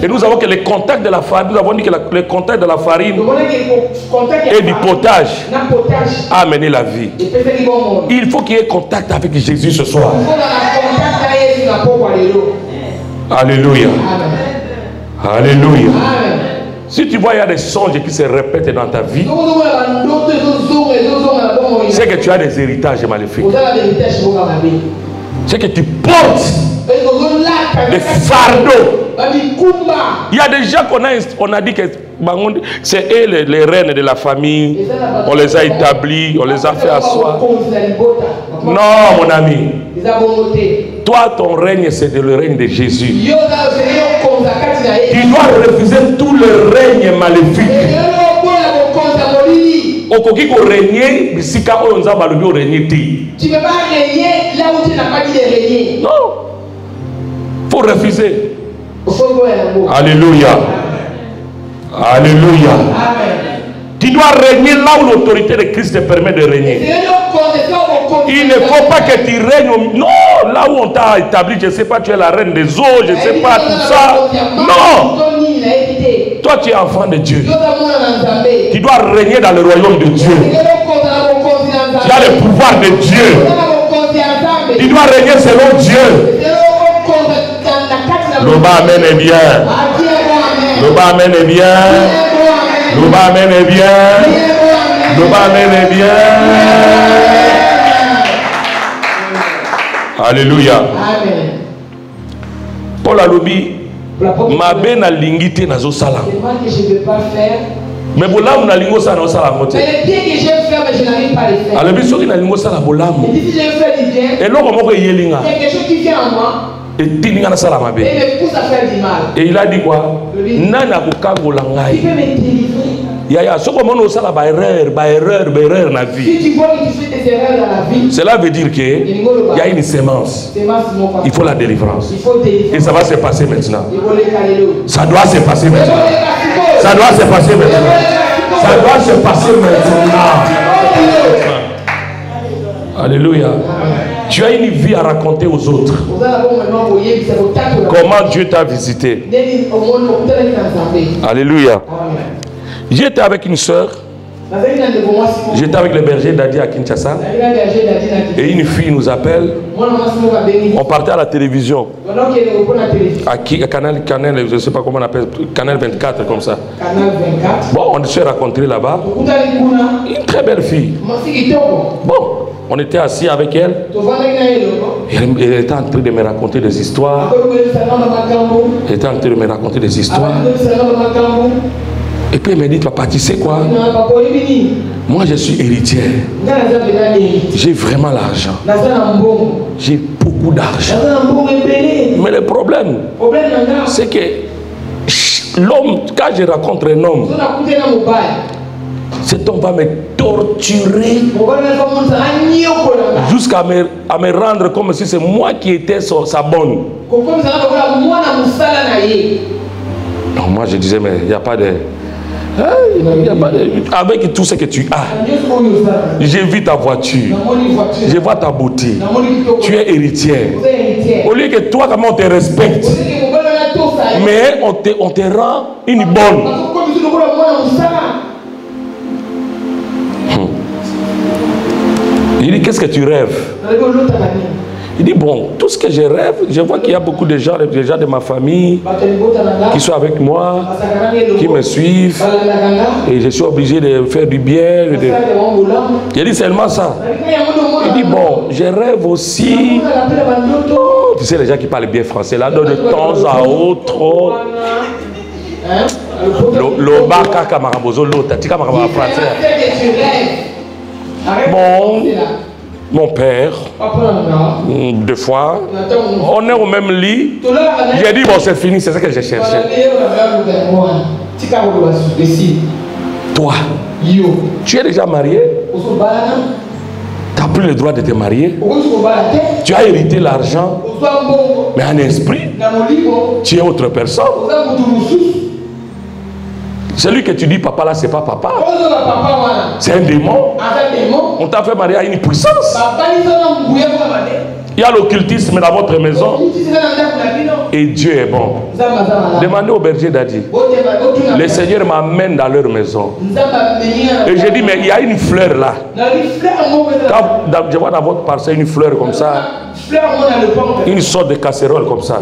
Et nous avons que les contacts de la farine, nous avons dit que le contact de la farine et du potage a amené la vie. Il faut qu'il y ait contact avec Jésus ce soir. Alléluia. Alléluia. Si tu vois, il y a des songes qui se répètent dans ta vie, c'est que tu as des héritages maléfiques. C'est que tu portes des fardeaux Il y a des gens qu'on a dit que c'est eux les reines de la famille. On les a établis, on les a fait asseoir. Non, mon ami. Toi, ton règne, c'est le règne de Jésus. Tu dois refuser tout le règne maléfique. Okoki ko régner, bisika oyo nzamba lobi o régner ti. Tu ne peux pas régner là où tu n'as pas dit de régner. Non. Faut refuser. Alléluia. Alléluia. Amen. Tu dois régner là où l'autorité de Christ te permet de régner. Il ne faut pas que tu règnes. Non, là où on t'a établi, je ne sais pas, tu es la reine des eaux, je ne sais pas tout ça. Non. Toi, tu es enfant de Dieu. Tu dois régner dans le royaume de Dieu. Tu as le pouvoir de Dieu. Tu dois régner selon Dieu. L'Oba Amen est bien. L'Oba Amen est bien. L'Oba Amen est bien. L'Oba Amen est bien. Alléluia. Amen. Paul Alobi, ma bena lingité nazo sala. Je ne peux pas faire. Mais bolam na lingo ça na sala moté. Mais le bien que je vais faire, mais je n'arrive pas à le faire. Alobi soki na lingo sala bolam. Et si je fais du bien, et l'homme moko yelinga. Quelque chose qui vient en moi. Et tininga na sala mabe. Et me pousse à faire du mal. Et il a dit quoi? Nana kokangola ngai. Il peut me délivrer. Yaya, ce qu'on a ça la erreur na vie. Si tu vois que tu fais des erreurs dans la vie, cela veut dire que il y a une sémence. Il faut la délivrance. Et ça va se passer maintenant. Ça doit se passer maintenant. Ça doit se passer maintenant. Ça doit se passer maintenant. Alléluia. Tu as une vie à raconter aux autres. Comment Dieu t'a visité. Alléluia. J'étais avec une soeur. J'étais avec le berger Dadi à Kinshasa. Et une fille nous appelle. On partait à la télévision. À Canal, je ne sais pas comment on appelle, Canal 24 comme ça. Bon, on s'est rencontrés là-bas. Une très belle fille. Bon, on était assis avec elle. Elle était en train de me raconter des histoires. Elle était en train de me raconter des histoires. Et puis elle m'a dit, papa, tu sais quoi? Moi, je suis héritière. J'ai vraiment l'argent. J'ai beaucoup d'argent. Mais le problème, c'est que l'homme, quand je rencontre un homme, cet homme va me torturer jusqu'à me rendre comme si c'est moi qui étais sa bonne. Non, moi, je disais, mais il n'y a pas de... Avec tout ce que tu as, j'ai vu ta voiture, je vois ta beauté, tu es héritière. Au lieu que toi, comment on te respecte, mais on te rend une bonne. Il dit, qu'est-ce que tu rêves? Il dit, bon, tout ce que je rêve, je vois qu'il y a beaucoup de gens déjà de ma famille qui sont avec moi, qui me suivent, et je suis obligé de faire du bien. Il dit seulement ça. Il dit, bon, je rêve aussi. Oh, tu sais, les gens qui parlent bien français, là, de temps à autre. Le baka kamarabozo, l'autre, tu kamarabozo français. Bon. Mon père, deux fois, on est au même lit. J'ai dit, bon, c'est fini, c'est ça que j'ai cherché. Toi, tu es déjà marié? Tu n'as plus le droit de te marier. Tu as hérité l'argent, mais en esprit, tu es autre personne. Celui que tu dis papa là, c'est pas papa. C'est un démon. On t'a fait marier à une puissance. Il y a l'occultisme dans votre maison. Et Dieu est bon. Demandez au berger Dadi. Le Seigneur m'amène dans leur maison. Et j'ai dit, mais il y a une fleur là. Quand je vois dans votre parcelle une fleur comme ça, une sorte de casserole comme ça.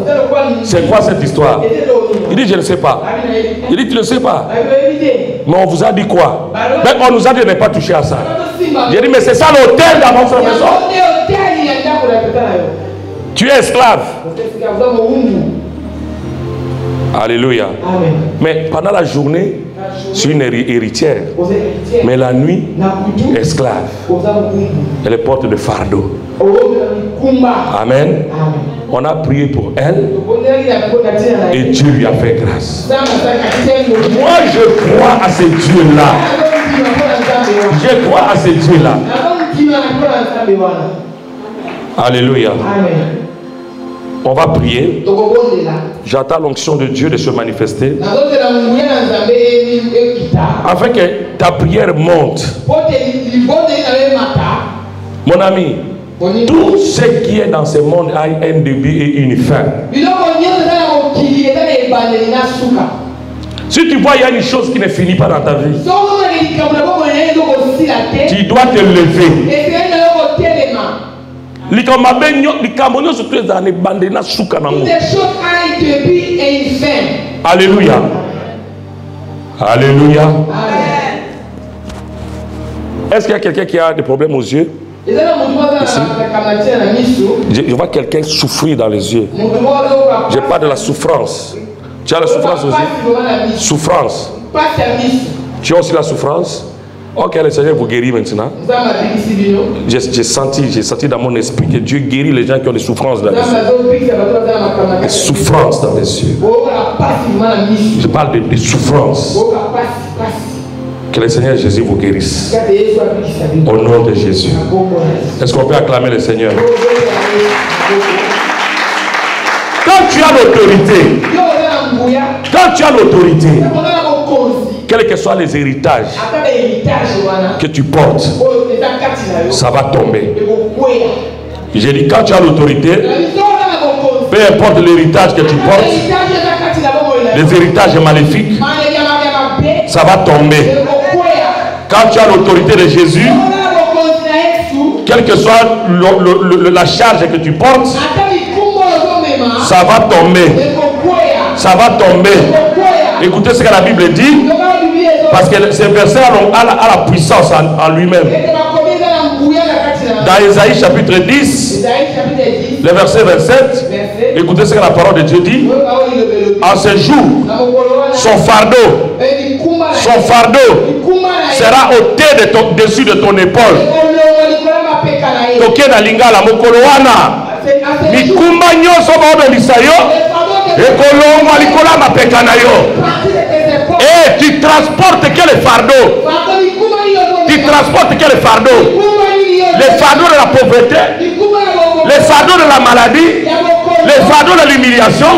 C'est quoi cette histoire? Il dit, je ne sais pas. Il dit, tu ne sais pas. Mais on vous a dit quoi? Mais on nous a dit de ne pas toucher à ça. J'ai dit, mais c'est ça l'hôtel dans votre maison. Tu es esclave. Alléluia. Amen. Mais pendant la journée, c'est une héritière. Mais la nuit, esclave. Elle est porte de fardeau. Amen. On a prié pour elle et Dieu lui a fait grâce. Moi, je crois à ce Dieu-là. Je crois à ce Dieu-là. Alléluia. On va prier. J'attends l'onction de Dieu de se manifester afin que ta prière monte. Mon ami, tout ce qui est dans ce monde a un début et une fin. Si tu vois il y a une chose qui ne finit pas dans ta vie, tu dois te lever. Les Camerounais surtout les années bandena souka nango. Alléluia. Alléluia. Est-ce qu'il y a quelqu'un qui a des problèmes aux yeux? Ici. Je vois quelqu'un souffrir dans les yeux. Je parle de la souffrance. Tu as la souffrance aux yeux? Souffrance. Tu as aussi la souffrance? Ok, le Seigneur vous guérit maintenant. J'ai senti dans mon esprit que Dieu guérit les gens qui ont des souffrances dans les yeux. Des souffrances dans les yeux. Je parle de souffrances. Que le Seigneur Jésus vous guérisse. Au nom de Jésus. Est-ce qu'on peut acclamer le Seigneur? Quand tu as l'autorité, quels que soient les héritages que tu portes, ça va tomber. J'ai dit, quand tu as l'autorité, peu importe l'héritage que tu portes, les héritages maléfiques, ça va tomber. Quand tu as l'autorité de Jésus, quelle que soit la charge que tu portes, ça va tomber. Ça va tomber. Écoutez ce que la Bible dit, parce que ce verset a la puissance en lui-même. Dans Ésaïe chapitre 10, le verset 27, écoutez ce que la parole de Dieu dit. En ce jour, son fardeau sera ôté dessus de ton épaule. Toke na lingala mokolo wana mikumba nyonso baobebisa yo ekolongwa likolo ya mapeka na yo. Et tu transportes quel fardeau? Tu transportes quel fardeau? Les fardeaux de la pauvreté, les fardeaux de la maladie, les fardeaux de l'humiliation.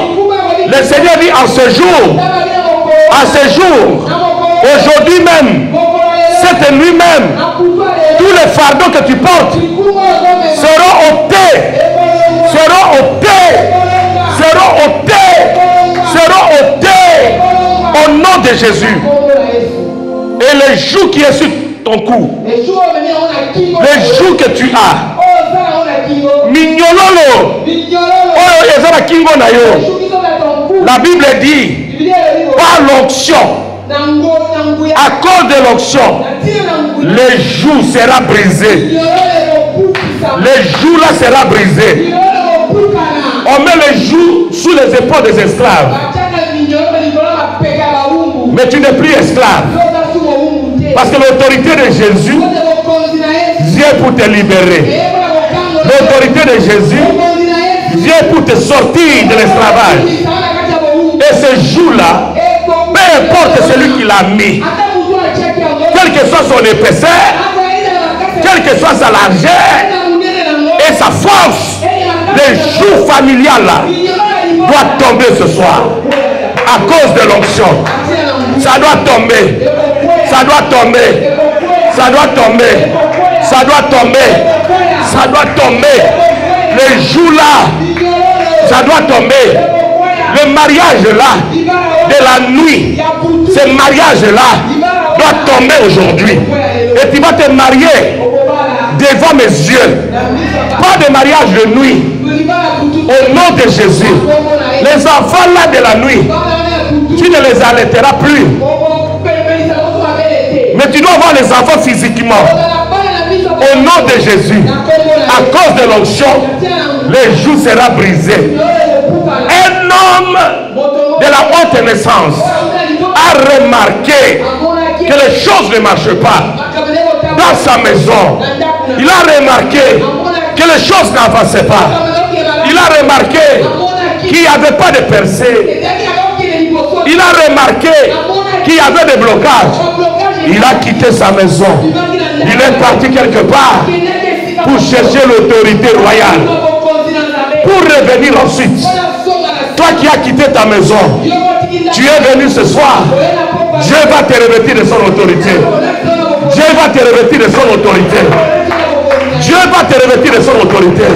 Le Seigneur dit en ce jour, aujourd'hui même, cette nuit même, tous les fardeaux que tu portes seront ôtés, au nom de Jésus. Et le joug qui est sur ton cou, le joug que tu as, mignololo, la Bible dit, par l'onction, à cause de l'onction, le joug sera brisé. Le joug là sera brisé. On met le joug sous les épaules des esclaves. Mais tu n'es plus esclave. Parce que l'autorité de Jésus vient pour te libérer. L'autorité de Jésus vient pour te sortir de l'esclavage. Et ce jour-là, peu importe celui qui l'a mis, quelle que soit son épaisseur, quelle que soit sa largeur et sa force, le joug familial là doit tomber ce soir à cause de l'onction. Ça doit tomber. Ça doit tomber. Ça doit tomber. Ça doit tomber. Ça doit tomber. Le jour là, ça doit tomber. Le mariage là, de la nuit, ce mariage là doit tomber aujourd'hui. Et tu vas te marier devant mes yeux. Pas de mariage de nuit. Au nom de Jésus. Les enfants là de la nuit, tu ne les allaiteras plus. Mais tu dois voir les enfants physiquement. Au nom de Jésus. À cause de l'onction, le joug sera brisé. Un homme de la haute naissance a remarqué que les choses ne marchent pas dans sa maison. Il a remarqué que les choses n'avançaient pas. Il a remarqué qu'il n'y avait pas de percée. Il a remarqué qu'il y avait des blocages. Il a quitté sa maison. Il est parti quelque part pour chercher l'autorité royale. Pour revenir ensuite. Toi qui as quitté ta maison, tu es venu ce soir. Dieu va te revêtir de son autorité. Dieu va te revêtir de son autorité. Dieu va te revêtir de son autorité.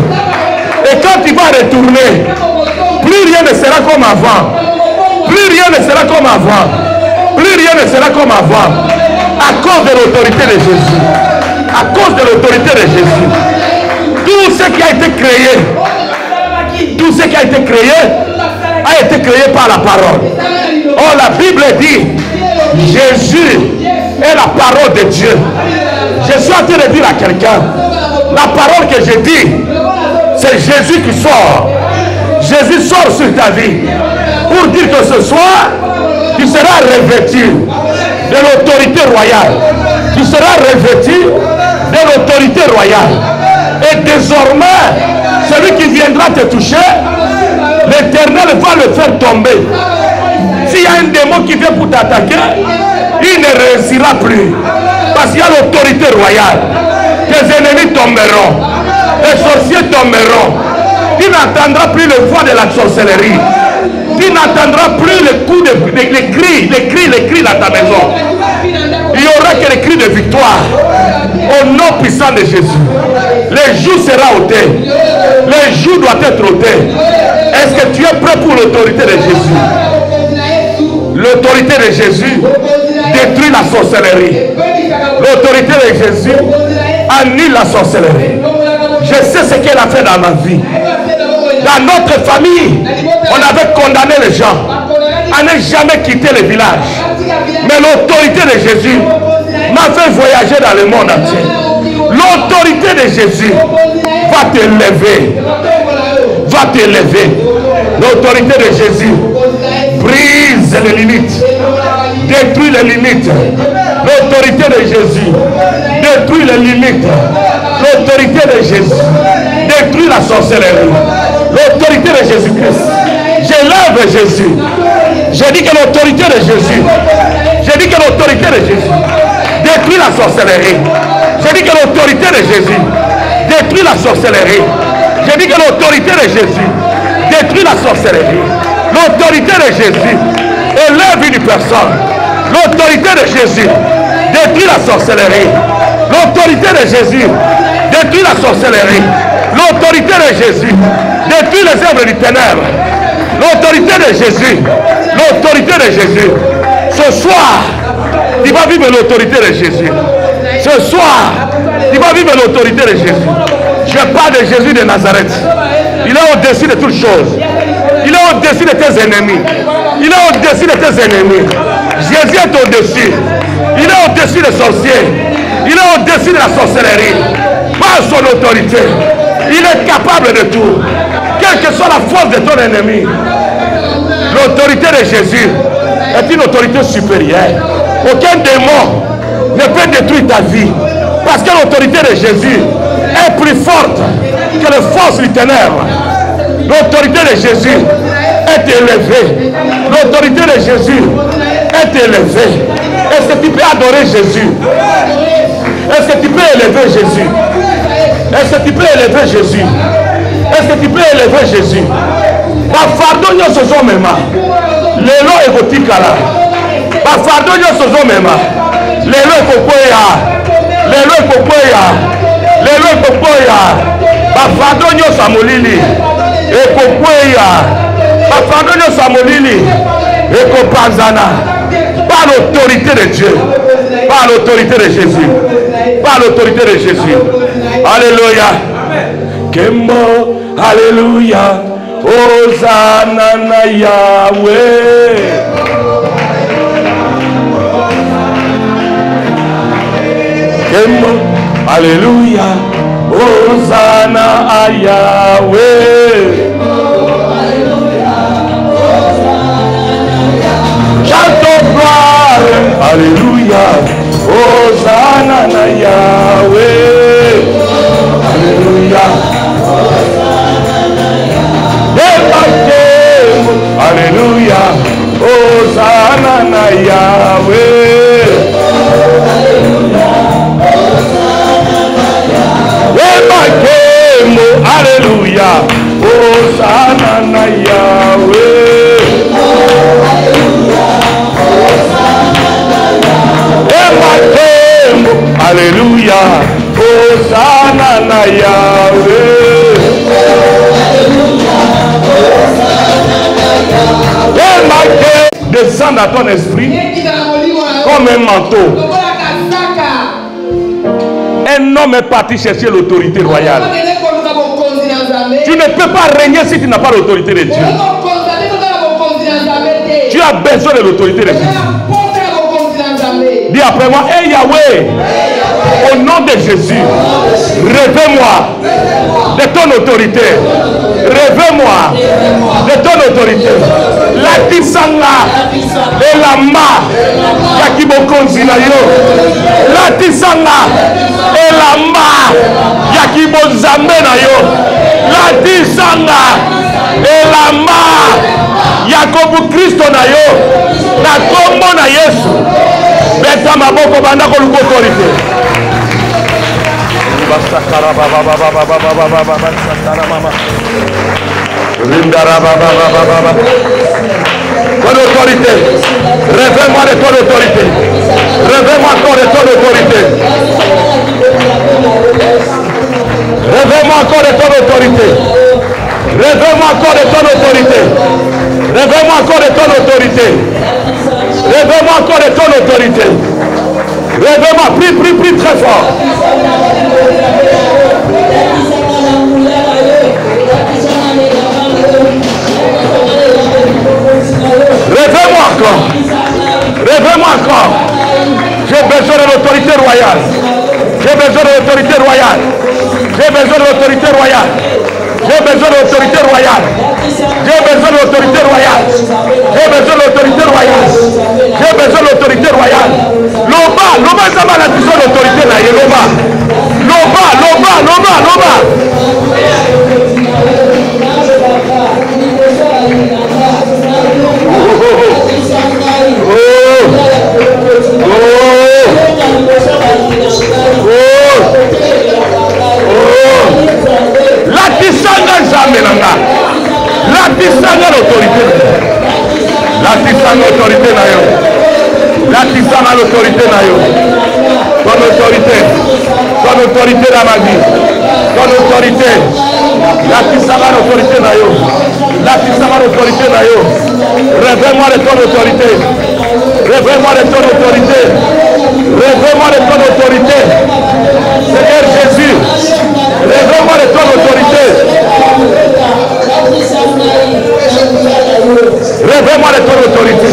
Et quand tu vas retourner, plus rien ne sera comme avant. Plus rien ne sera comme avant. Plus rien ne sera comme avant. À cause de l'autorité de Jésus. À cause de l'autorité de Jésus. Tout ce qui a été créé, tout ce qui a été créé par la parole. Oh, la Bible dit, Jésus est la parole de Dieu. Je suis en train de dire à quelqu'un, la parole que je dis, c'est Jésus qui sort. Jésus sort sur ta vie pour dire que ce soir, tu seras revêtu de l'autorité royale. Tu seras revêtu de l'autorité royale. Et désormais, celui qui viendra te toucher, l'Éternel va le faire tomber. S'il y a un démon qui vient pour t'attaquer, il ne réussira plus. Parce qu'il y a l'autorité royale. Tes ennemis tomberont. Les sorciers tomberont. Tu n'entendras plus le voix de la sorcellerie. Tu n'entendras plus les coups les cris dans ta maison. Il n'y aura que les cris de victoire. Au nom puissant de Jésus. Le jour sera ôté. Le jour doit être ôté. Est-ce que tu es prêt pour l'autorité de Jésus? L'autorité de Jésus détruit la sorcellerie. L'autorité de Jésus annule la sorcellerie. Je sais ce qu'elle a fait dans ma vie. Dans notre famille, on avait condamné les gens à ne jamais quitter le village. Mais l'autorité de Jésus m'a fait voyager dans le monde entier. L'autorité de Jésus va t'élever. Va t'élever. L'autorité de Jésus brise les limites. Détruit les limites. L'autorité de Jésus détruit les limites. L'autorité de Jésus détruit la sorcellerie. L'autorité de Jésus-Christ. J'élève Jésus. J'ai dit que l'autorité de Jésus. J'ai dit que l'autorité de Jésus détruit la sorcellerie. J'ai dit que l'autorité de Jésus détruit la sorcellerie. J'ai dit que l'autorité de Jésus détruit la sorcellerie. L'autorité de Jésus élève une personne. L'autorité de Jésus détruit la sorcellerie. L'autorité de Jésus détruit la sorcellerie. L'autorité de Jésus détruit les œuvres du ténèbre. L'autorité de Jésus. L'autorité de Jésus. Ce soir, tu vas vivre l'autorité de Jésus. Ce soir, tu vas vivre l'autorité de Jésus. Je parle de Jésus de Nazareth. Il est au-dessus de toutes choses. Il est au-dessus de tes ennemis. Il est au-dessus de tes ennemis. Jésus est au-dessus. Il est au-dessus des sorciers. Il est au-dessus de la sorcellerie. Par son autorité, il est capable de tout. Quelle que soit la force de ton ennemi, l'autorité de Jésus est une autorité supérieure. Aucun démon ne peut détruire ta vie. Parce que l'autorité de Jésus est plus forte que les forces du ténèbre. L'autorité de Jésus est élevée. L'autorité de Jésus est élevée. Est-ce que tu peux adorer Jésus? Est-ce que tu peux élever Jésus? Est-ce que tu peux élever Jésus? Est-ce que tu peux élever Jésus? Bafardo nyonso zomema. Lelo ekotikala. Bafardo nyonso zomema. Lelo ekokweya. Lelo ekokweya. Lelo ekokweya. Bafardo nyonso amolili. Ekokweya. Bafardo nyonso amolili. Ekopanzana. Par l'autorité de Dieu. Par l'autorité de Jésus. Par l'autorité de Jésus. Alléluia. Kembo. Alléluia. Hosanna na Yahweh. Kembo. Alléluia. Hosanna à Yahweh. Alléluia. Hosanna na Yahweh. Alléluia. Alléluia. Hosanna na Yahweh. Alléluia. Hosanna na Yahweh. Alléluia. Hosanna na Yahweh. Descend dans ton esprit comme un manteau. Un homme est parti chercher l'autorité royale. Tu ne peux pas régner si tu n'as pas l'autorité de Dieu. Tu as besoin de l'autorité de Dieu. Dis après moi, hey Yahweh, au nom de Jésus, réveille-moi de ton autorité. Réveille-moi de ton autorité. La tisanga et la ma yakibokonzi na yo. La tisanga et la ma yakibozambe na yo. La tisanga et la ma yakobu Kristo na yo. Na kombo na Yesu. Beta maboko banda ko luko autorité. Basakara baba baba baba baba baba basakara mama. Rindara baba baba baba. Ton autorité. Réveille-moi de ton autorité. Réveille-moi encore de ton autorité. Réveille-moi encore de ton autorité. Réveille-moi encore de ton autorité. Réveille-moi encore de ton autorité. Réveille-moi encore de ton autorité. Réveille-moi, prie très fort. Réveille-moi encore. Réveille-moi encore. J'ai besoin de l'autorité royale. J'ai besoin de l'autorité royale. J'ai besoin de l'autorité royale. J'ai besoin de l'autorité royale. J'ai besoin de l'autorité royale. J'ai besoin de l'autorité royale. J'ai besoin de l'autorité royale. Loba, ça va la puissance de l'autorité là. Loba. La tisanga zamelanga. La tisanga l'autorité. La tisanga l'autorité na yo. La tisanga l'autorité na yo. Ton autorité. Ton autorité dans ma vie. Ton autorité. La tisanga l'autorité na yo. La tisanga l'autorité na yo. Réveille-moi de ton autorité. Réveille-moi de ton autorité. Réveille-moi de ton autorité. Seigneur Jésus. Réveille-moi de ton autorité. Réveille-moi de ton autorité.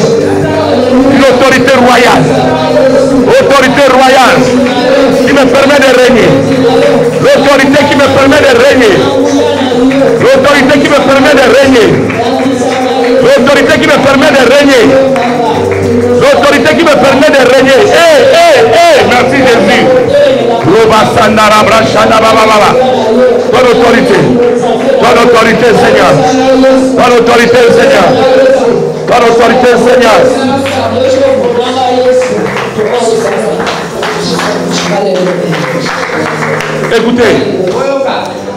Une autorité royale. Autorité royale qui me permet de régner. L'autorité qui me permet de régner. L'autorité qui me permet de régner. L'autorité qui me permet de régner. L'autorité qui me permet de régner. Merci Jésus. Ton autorité. Ton autorité, Seigneur. Ton autorité, Seigneur. Ton autorité, Seigneur. Écoutez,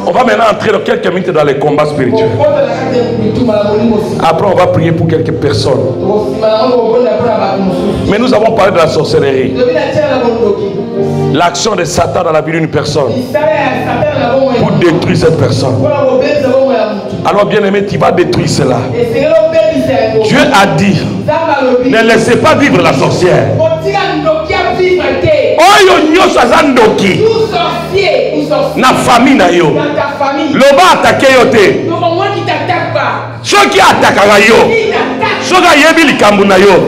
on va maintenant entrer dans quelques minutes dans les combats spirituels. Après, on va prier pour quelques personnes. Mais nous avons parlé de la sorcellerie. L'action de Satan dans la vie d'une personne pour détruire cette personne. Alors bien aimé, tu vas détruire cela. Dieu a dit, ne laissez pas vivre la sorcière. Na famille na yo. Loba attaqué yo te. Ceux qui attaquent yo. Ceux qui yebi likambu na yo.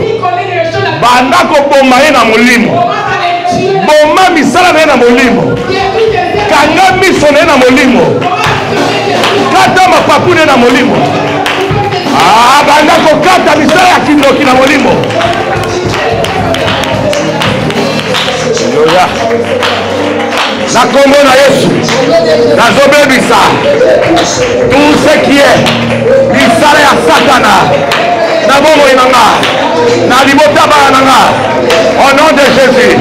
Banda ko bomba na molimo. Bomba misala na molimo. Kanga miso na molimo. Kata mapapu na molimo. Banda ko kata misala ya kindoki na molimo. Alléluia. Na kombo na Yesu. Nazobebisa. Tout ce qui est misala ya Satana. Na bomo inanga. Na libota bananga. Au nom de Jésus.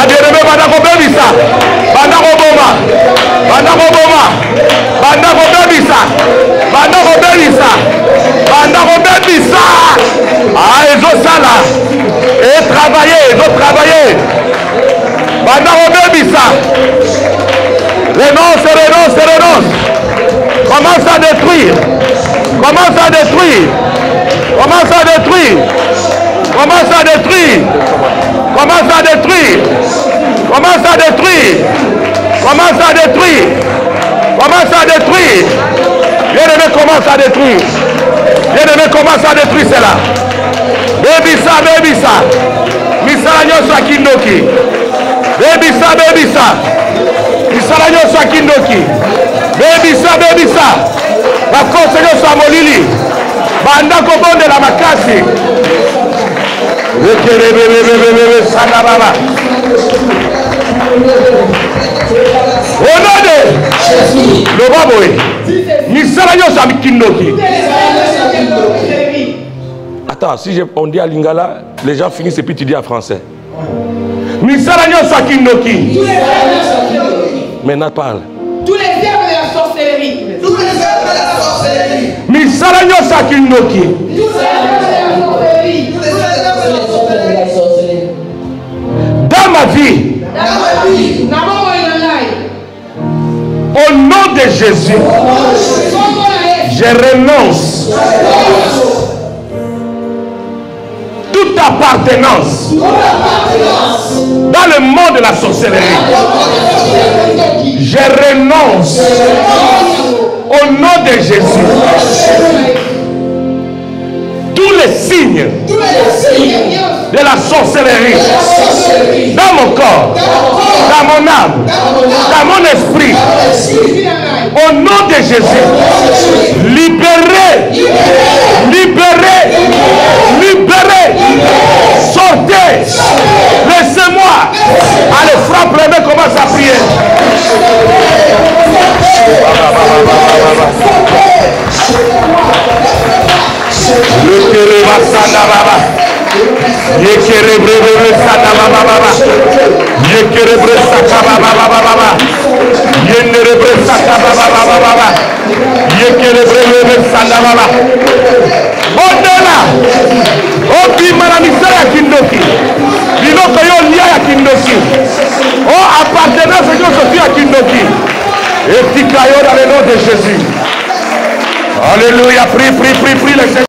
Aderebe bandako bebisa. Bandako boma. Bandako boma. Bandako bebisa. Bandako bebisa. Bandako bebisa. Ah, ils ont ça là. Et travailler, ils ont travaillé. Bandako bebisa. Renonce, renonce, renonce. Commence à détruire. Commence à détruire. Commence à détruire. Commence à détruire. Commence à détruire. Commence à détruire. Commence à détruire. Commence à détruire. Bien-aimé, commence à détruire. Bien-aimé, commence à détruire cela. Bébisa, bébisa. Misala nyoso akindoki. Bébisa, bébisa. Misala nyoso akindoki. Bébisa, bébisa. Bakose nyoso amolili. Banda kobonde la makasi. Lekere bebe sana baba. Au nom de Jésus. Le baboy. Misala nyoso akindoki. Attends, si on dit à Lingala, les gens finissent et puis tu dis en français. Misala nyoso akindoki. Maintenant parle. Tous les œuvres de la sorcellerie. Tous les œuvres de la sorcellerie. Misala nyoso akindoki. Tous les œuvres de la sorcellerie. Tous les œuvres de la sorcellerie. Dans ma vie. Dans ma vie. Au nom de Jésus. Je renonce. Toute appartenance dans le monde de la sorcellerie. Je renonce au nom de Jésus. Tous les signes de la sorcellerie dans mon corps, dans mon âme, dans mon esprit, au nom de Jésus, libérez, libérez, libérez, sortez, laissez-moi. Allez, frappe les mains, commence à prier. Le Kereba Sana Baba. Yekerebre Sana Baba Baba. Yekerebre Saka Baba Baba Baba. Yenerebre Saka Baba Baba Baba. Yekerebre Sana Baba. Odela. Obi Manamisa ya Kindoki. Binoko yo lia ya Kindoki. Oh, appartenance à Dieu à Kindoki. Et Tikayo dans le nom de Jésus. Alléluia. Prie, prie, prie, prie.